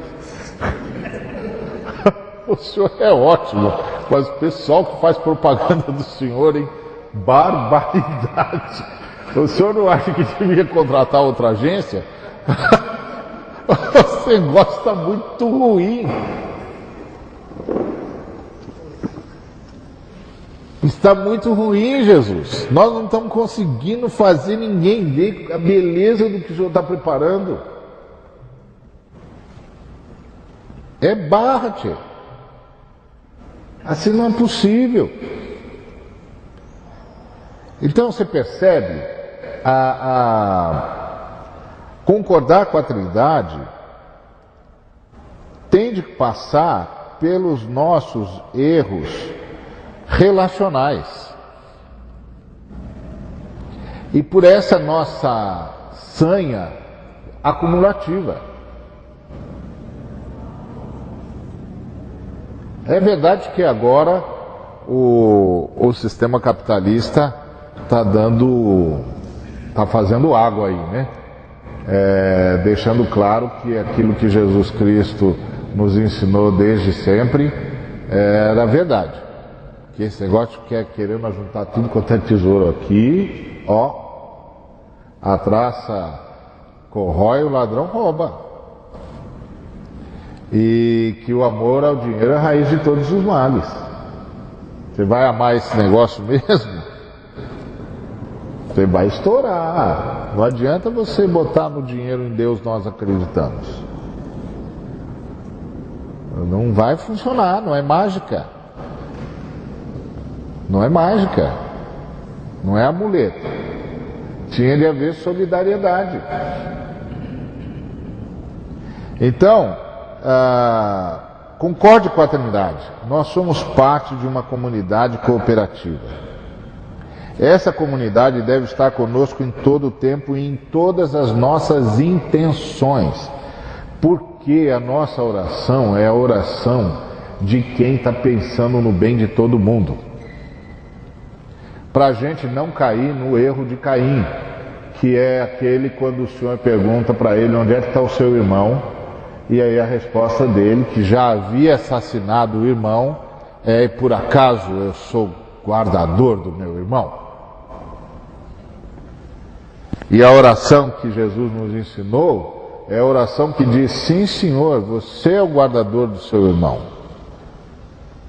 o senhor é ótimo, mas o pessoal que faz propaganda do senhor, hein, barbaridade. O senhor não acha que devia contratar outra agência? O negócio está muito ruim. Está muito ruim, Jesus. Nós não estamos conseguindo fazer ninguém ver a beleza do que o Senhor está preparando. É barra, tchê. Assim não é possível. Então você percebe, concordar com a Trindade tem de passar pelos nossos erros relacionais. E por essa nossa sanha acumulativa. É verdade que agora o sistema capitalista está fazendo água aí, né? Deixando claro que aquilo que Jesus Cristo nos ensinou desde sempre era verdade. Que esse negócio que é querendo juntar tudo quanto é tesouro aqui, ó, a traça corrói, o ladrão rouba. E que o amor ao dinheiro é a raiz de todos os males. Você vai amar esse negócio mesmo? Você vai estourar. Não adianta você botar no dinheiro em Deus nós acreditamos. Não vai funcionar, não é mágica. Não é mágica. Não é amuleto. Tinha de haver solidariedade. Então, concorde com a Trindade. Nós somos parte de uma comunidade cooperativa. Essa comunidade deve estar conosco em todo o tempo e em todas as nossas intenções. Porque a nossa oração é a oração de quem está pensando no bem de todo mundo. Para a gente não cair no erro de Caim, que é aquele quando o Senhor pergunta para ele onde é que está o seu irmão, e aí a resposta dele, que já havia assassinado o irmão, é: por acaso eu sou guardador do meu irmão? E a oração que Jesus nos ensinou é a oração que diz: sim, Senhor, você é o guardador do seu irmão.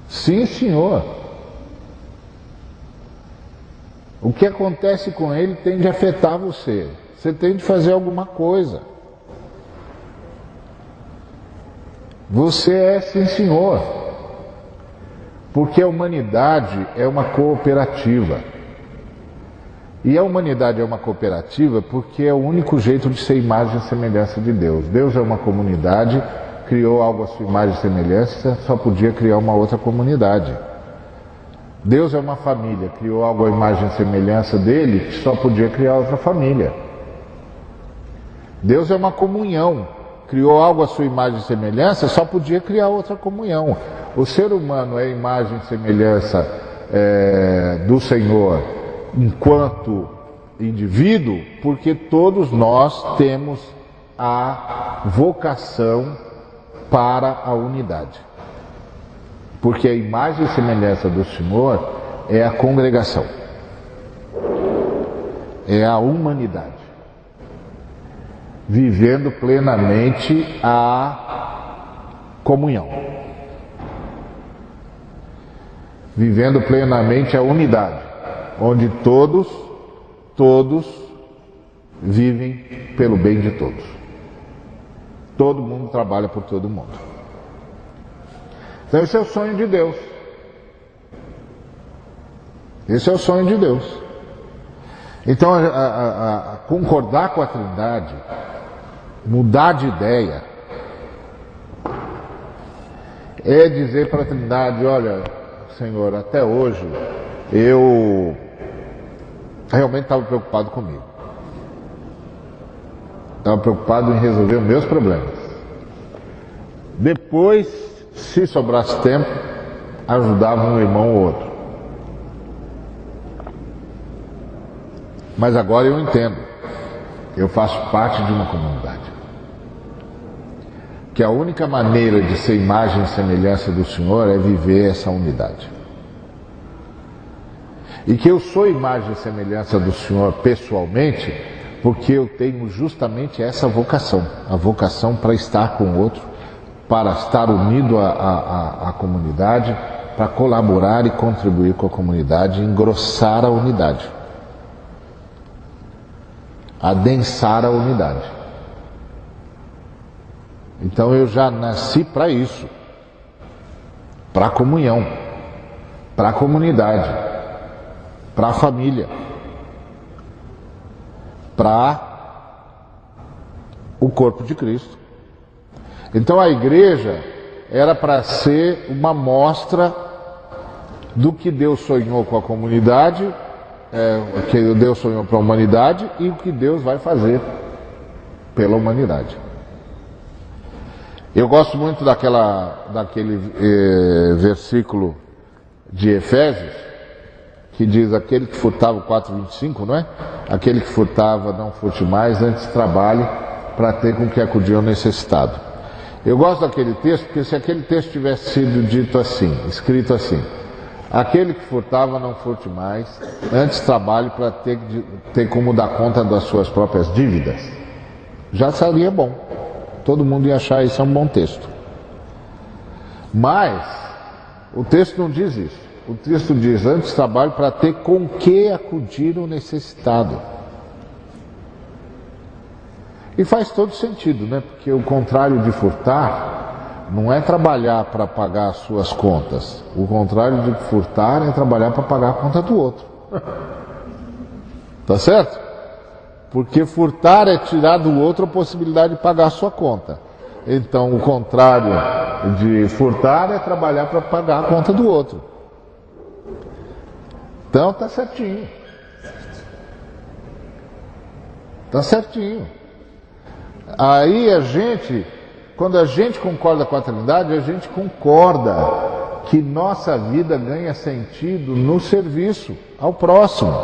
Sim, Senhor. O que acontece com ele tem de afetar você. Você tem de fazer alguma coisa. Você é, sim, Senhor. Porque a humanidade é uma cooperativa. E a humanidade é uma cooperativa porque é o único jeito de ser imagem e semelhança de Deus. Deus é uma comunidade, criou algo à sua imagem e semelhança, só podia criar uma outra comunidade. Deus é uma família, criou algo à imagem e semelhança dele, só podia criar outra família. Deus é uma comunhão, criou algo à sua imagem e semelhança, só podia criar outra comunhão. O ser humano é a imagem e semelhança do Senhor enquanto indivíduo, porque todos nós temos a vocação para a unidade. Porque a imagem e semelhança do Senhor é a congregação, é a humanidade, vivendo plenamente a comunhão, vivendo plenamente a unidade, onde todos vivem pelo bem de todos. Todo mundo trabalha por todo mundo. Então esse é o sonho de Deus. Esse é o sonho de Deus. Então concordar com a Trindade, mudar de ideia, é dizer para a Trindade: olha, Senhor, até hoje eu realmente estava preocupado comigo. Estava preocupado em resolver os meus problemas. Depois, se sobrasse tempo, ajudava um irmão ou outro. Mas agora eu entendo. Eu faço parte de uma comunidade. Que a única maneira de ser imagem e semelhança do Senhor é viver essa unidade. E que eu sou imagem e semelhança do Senhor pessoalmente, porque eu tenho justamente essa vocação. A vocação para estar com o outro, para estar unido à comunidade, para colaborar e contribuir com a comunidade, engrossar a unidade, adensar a unidade. Então eu já nasci para isso, para a comunhão, para a comunidade, para a família, para o corpo de Cristo. Então a igreja era para ser uma mostra do que Deus sonhou com a comunidade, que Deus sonhou para a humanidade e o que Deus vai fazer pela humanidade. Eu gosto muito daquele versículo de Efésios, que diz: aquele que furtava, 4:25, não é? Aquele que furtava, não furte mais, antes trabalhe para ter com que acudir ao necessitado. Eu gosto daquele texto, porque se aquele texto tivesse sido dito assim, escrito assim: Aquele que furtava, não furte mais. Antes trabalhe para ter como dar conta das suas próprias dívidas. Já seria bom. Todo mundo ia achar isso um bom texto. Mas o texto não diz isso. O texto diz: antes trabalhe para ter com que acudir o necessitado. E faz todo sentido, né? Porque o contrário de furtar não é trabalhar para pagar as suas contas. O contrário de furtar é trabalhar para pagar a conta do outro. Tá certo? Porque furtar é tirar do outro a possibilidade de pagar a sua conta. Então, o contrário de furtar é trabalhar para pagar a conta do outro. Então, tá certinho. Tá certinho. Aí quando a gente concorda com a Trindade, a gente concorda que nossa vida ganha sentido no serviço ao próximo.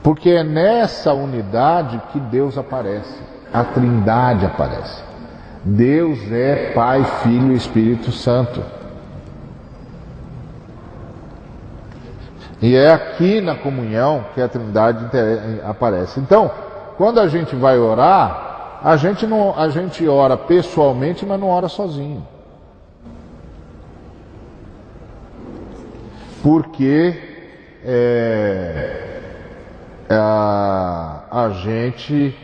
Porque é nessa unidade que Deus aparece, a Trindade aparece. Deus é Pai, Filho e Espírito Santo. E é aqui na comunhão que a Trindade aparece. Então, quando a gente vai orar, a gente ora pessoalmente, mas não ora sozinho. Porque a gente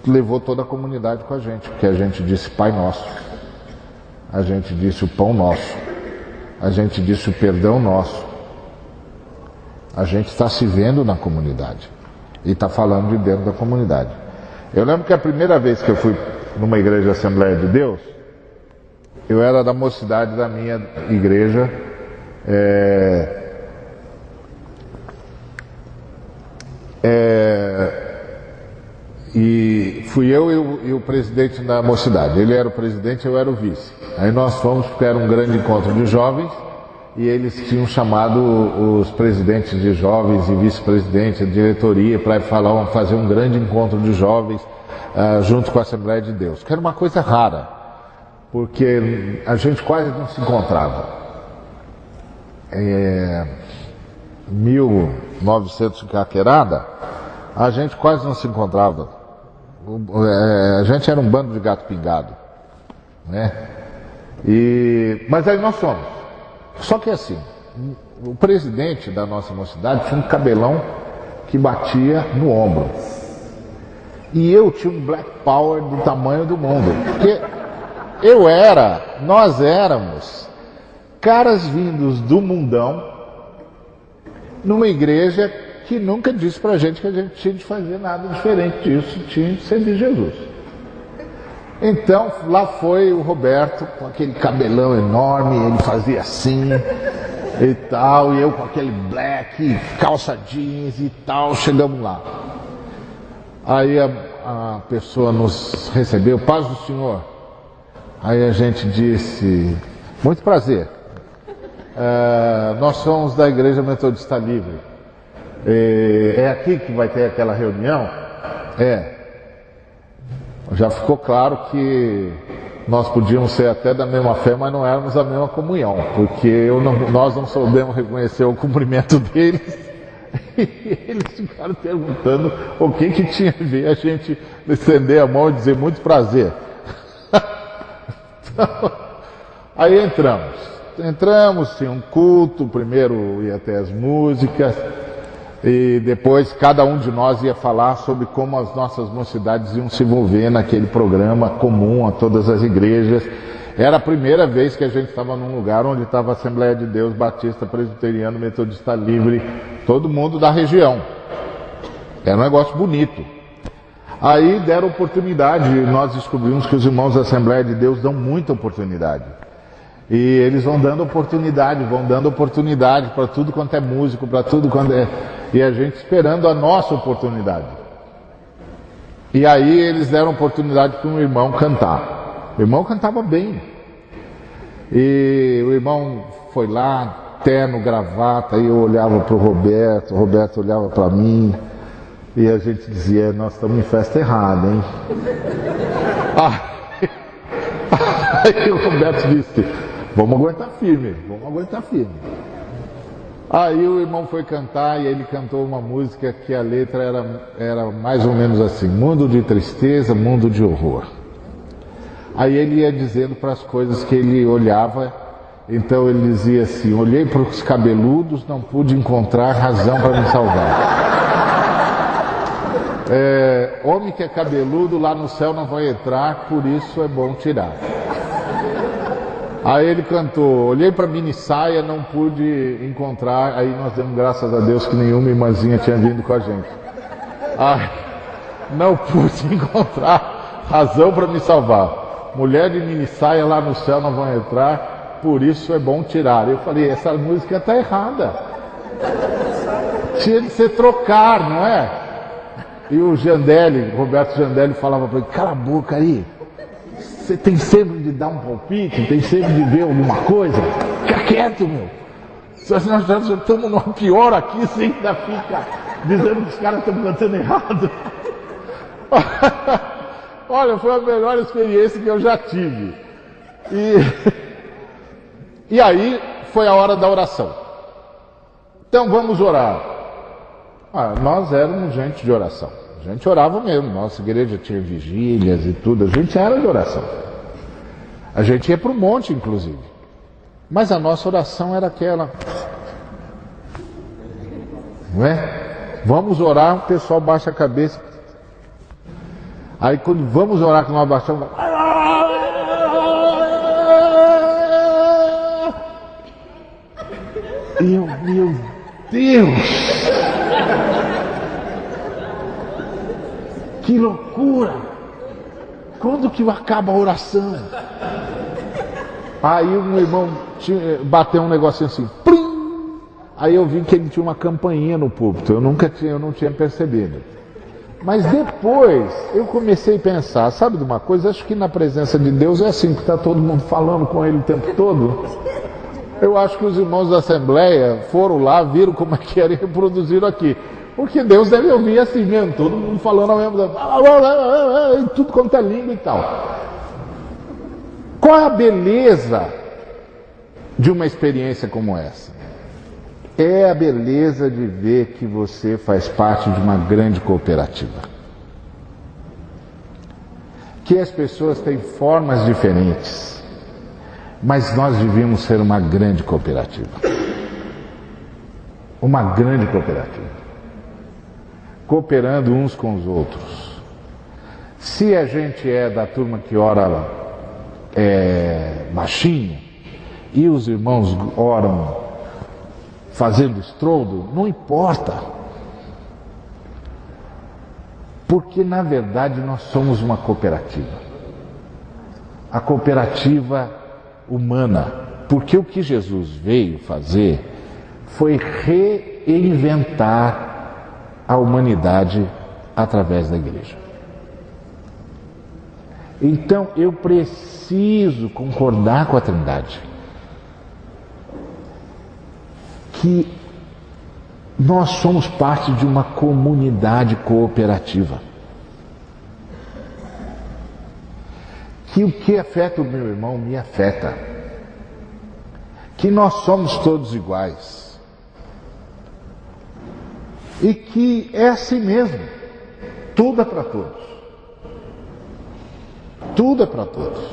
levou toda a comunidade com a gente, porque a gente disse Pai Nosso, a gente disse o Pão Nosso, a gente disse o Perdão Nosso. A gente está se vendo na comunidade e está falando de dentro da comunidade. Eu lembro que a primeira vez que eu fui numa igreja Assembleia de Deus, eu era da mocidade da minha igreja, e fui eu e o presidente da mocidade. Ele era o presidente, eu era o vice. Aí nós fomos, porque era um grande encontro de jovens, e eles tinham chamado os presidentes de jovens e vice-presidentes, a diretoria, para fazer um grande encontro de jovens junto com a Assembleia de Deus, que era uma coisa rara, porque a gente quase não se encontrava. 1900 caquerada, a gente quase não se encontrava. A gente era um bando de gato pingado, né? Mas aí nós fomos. Só que assim, o presidente da nossa mocidade tinha um cabelão que batia no ombro. E eu tinha um black power do tamanho do mundo. Porque nós éramos caras vindos do mundão numa igreja que nunca disse pra gente que a gente tinha de fazer nada diferente disso, tinha de servir Jesus. Então, lá foi o Roberto com aquele cabelão enorme, ele fazia assim e tal, e eu com aquele black, calça jeans e tal, chegamos lá. Aí a pessoa nos recebeu, paz do Senhor. Aí a gente disse, muito prazer, nós somos da Igreja Metodista Livre. É aqui que vai ter aquela reunião? Já ficou claro que nós podíamos ser até da mesma fé, mas não éramos a mesma comunhão, porque nós não soubemos reconhecer o cumprimento deles, e eles ficaram perguntando o que tinha a ver a gente estender a mão e dizer muito prazer. Então, aí entramos, tinha um culto, primeiro ia até as músicas, e depois cada um de nós ia falar sobre como as nossas mocidades iam se envolver naquele programa comum a todas as igrejas. Era a primeira vez que a gente estava num lugar onde estava a Assembleia de Deus, Batista, Presbiteriano, Metodista Livre, todo mundo da região. Era um negócio bonito. Aí deram oportunidade, nós descobrimos que os irmãos da Assembleia de Deus dão muita oportunidade. E eles vão dando oportunidade para tudo quanto é músico, para tudo quanto é... E a gente esperando a nossa oportunidade. E aí eles deram oportunidade para um irmão cantar. O irmão cantava bem. E o irmão foi lá, terno, gravata, e eu olhava para o Roberto olhava para mim, e a gente dizia, nós estamos em festa errada, hein? Aí o Roberto disse, Vamos aguentar firme, vamos aguentar firme. Aí o irmão foi cantar e ele cantou uma música que a letra era mais ou menos assim: mundo de tristeza, mundo de horror. Aí ele ia dizendo para as coisas que ele olhava, então ele dizia assim: olhei para os cabeludos, não pude encontrar razão para me salvar. Homem que é cabeludo lá no céu não vai entrar, por isso é bom tirar. Aí ele cantou: olhei para a mini saia, não pude encontrar. Aí nós demos graças a Deus que nenhuma irmãzinha tinha vindo com a gente. Não pude encontrar razão para me salvar. Mulher de mini saia lá no céu não vai entrar, por isso é bom tirar. Eu falei: essa música está errada. Tinha de ser trocar, não é? E o Jandelli, Roberto Jandelli, falava para ele: cala a boca aí. Você tem sempre de dar um palpite, tem sempre de ver alguma coisa. Fica quieto, meu. Nós já estamos no pior aqui, você ainda fica dizendo que os caras estão cantando errado. Olha, foi a melhor experiência que eu já tive. E aí foi a hora da oração. Então vamos orar. Nós éramos gente de oração. A gente orava mesmo, nossa igreja tinha vigílias e tudo, a gente era de oração. A gente ia para o monte, inclusive. Mas a nossa oração era aquela, não é? Vamos orar, o pessoal baixa a cabeça. Aí quando vamos orar, que nós baixamos, meu Deus! Que loucura! Quando que acaba a oração? Aí um irmão bateu um negocinho assim, plim! Aí eu vi que ele tinha uma campainha no púlpito, eu não tinha percebido. Mas depois eu comecei a pensar, sabe de uma coisa? Acho que na presença de Deus é assim, que está todo mundo falando com ele o tempo todo. Eu acho que os irmãos da Assembleia foram lá, viram como é que era e reproduziram aqui. Porque Deus deve ouvir assim mesmo, todo mundo falando a mesma coisa, tudo quanto é língua e tal. Qual é a beleza de uma experiência como essa? É a beleza de ver que você faz parte de uma grande cooperativa. Que as pessoas têm formas diferentes, mas nós devíamos ser uma grande cooperativa. Uma grande cooperativa. Cooperando uns com os outros. Se a gente é da turma que ora baixinho e os irmãos oram fazendo estrondo, não importa. Porque na verdade nós somos uma cooperativa. A cooperativa humana. Porque o que Jesus veio fazer foi reinventar a humanidade através da igreja. Então eu preciso concordar com a Trindade que nós somos parte de uma comunidade cooperativa. Que o que afeta o meu irmão me afeta. Que nós somos todos iguais. E que é assim mesmo. Tudo é para todos. Tudo é para todos.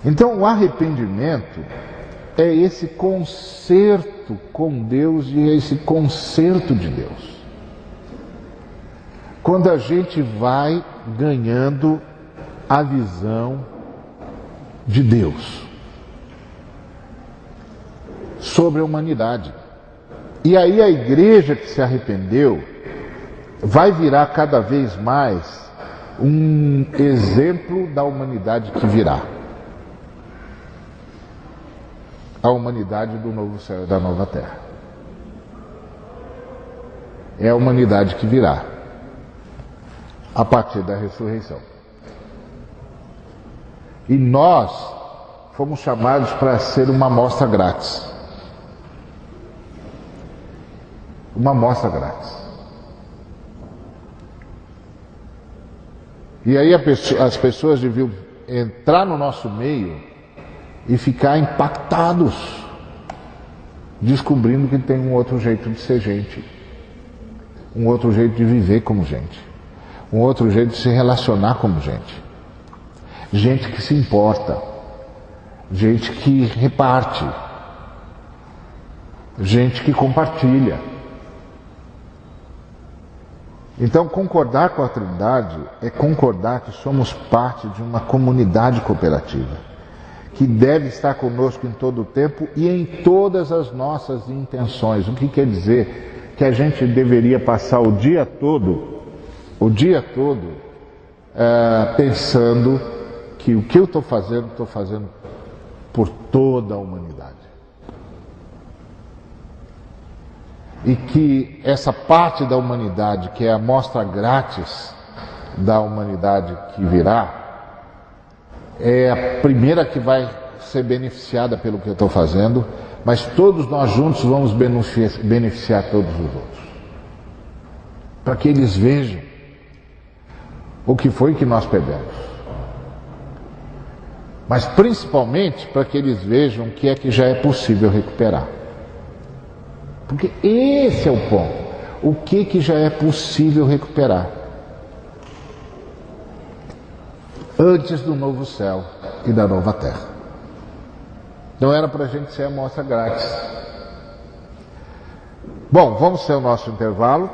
Então o arrependimento é esse concerto com Deus e é esse concerto de Deus. Quando a gente vai ganhando a visão de Deus sobre a humanidade. E aí a igreja que se arrependeu vai virar cada vez mais um exemplo da humanidade que virá. A humanidade do novo céu e da nova terra. É a humanidade que virá a partir da ressurreição. E nós fomos chamados para ser uma amostra grátis. Uma amostra grátis. E aí as pessoas deviam entrar no nosso meio e ficar impactados, descobrindo que tem um outro jeito de ser gente, um outro jeito de viver como gente, um outro jeito de se relacionar como gente, gente que se importa, gente que reparte, gente que compartilha. Então, concordar com a Trindade é concordar que somos parte de uma comunidade cooperativa, que deve estar conosco em todo o tempo e em todas as nossas intenções. O que quer dizer? Que a gente deveria passar o dia todo pensando que o que eu estou fazendo por toda a humanidade. E que essa parte da humanidade, que é a amostra grátis da humanidade que virá, é a primeira que vai ser beneficiada pelo que eu estou fazendo, mas todos nós juntos vamos beneficiar todos os outros. Para que eles vejam o que foi que nós perdemos. Mas principalmente para que eles vejam o que é que já é possível recuperar. Porque esse é o ponto. O que já é possível recuperar? Antes do novo céu e da nova terra. Não era para a gente ser amostra grátis. Bom, vamos ter o nosso intervalo.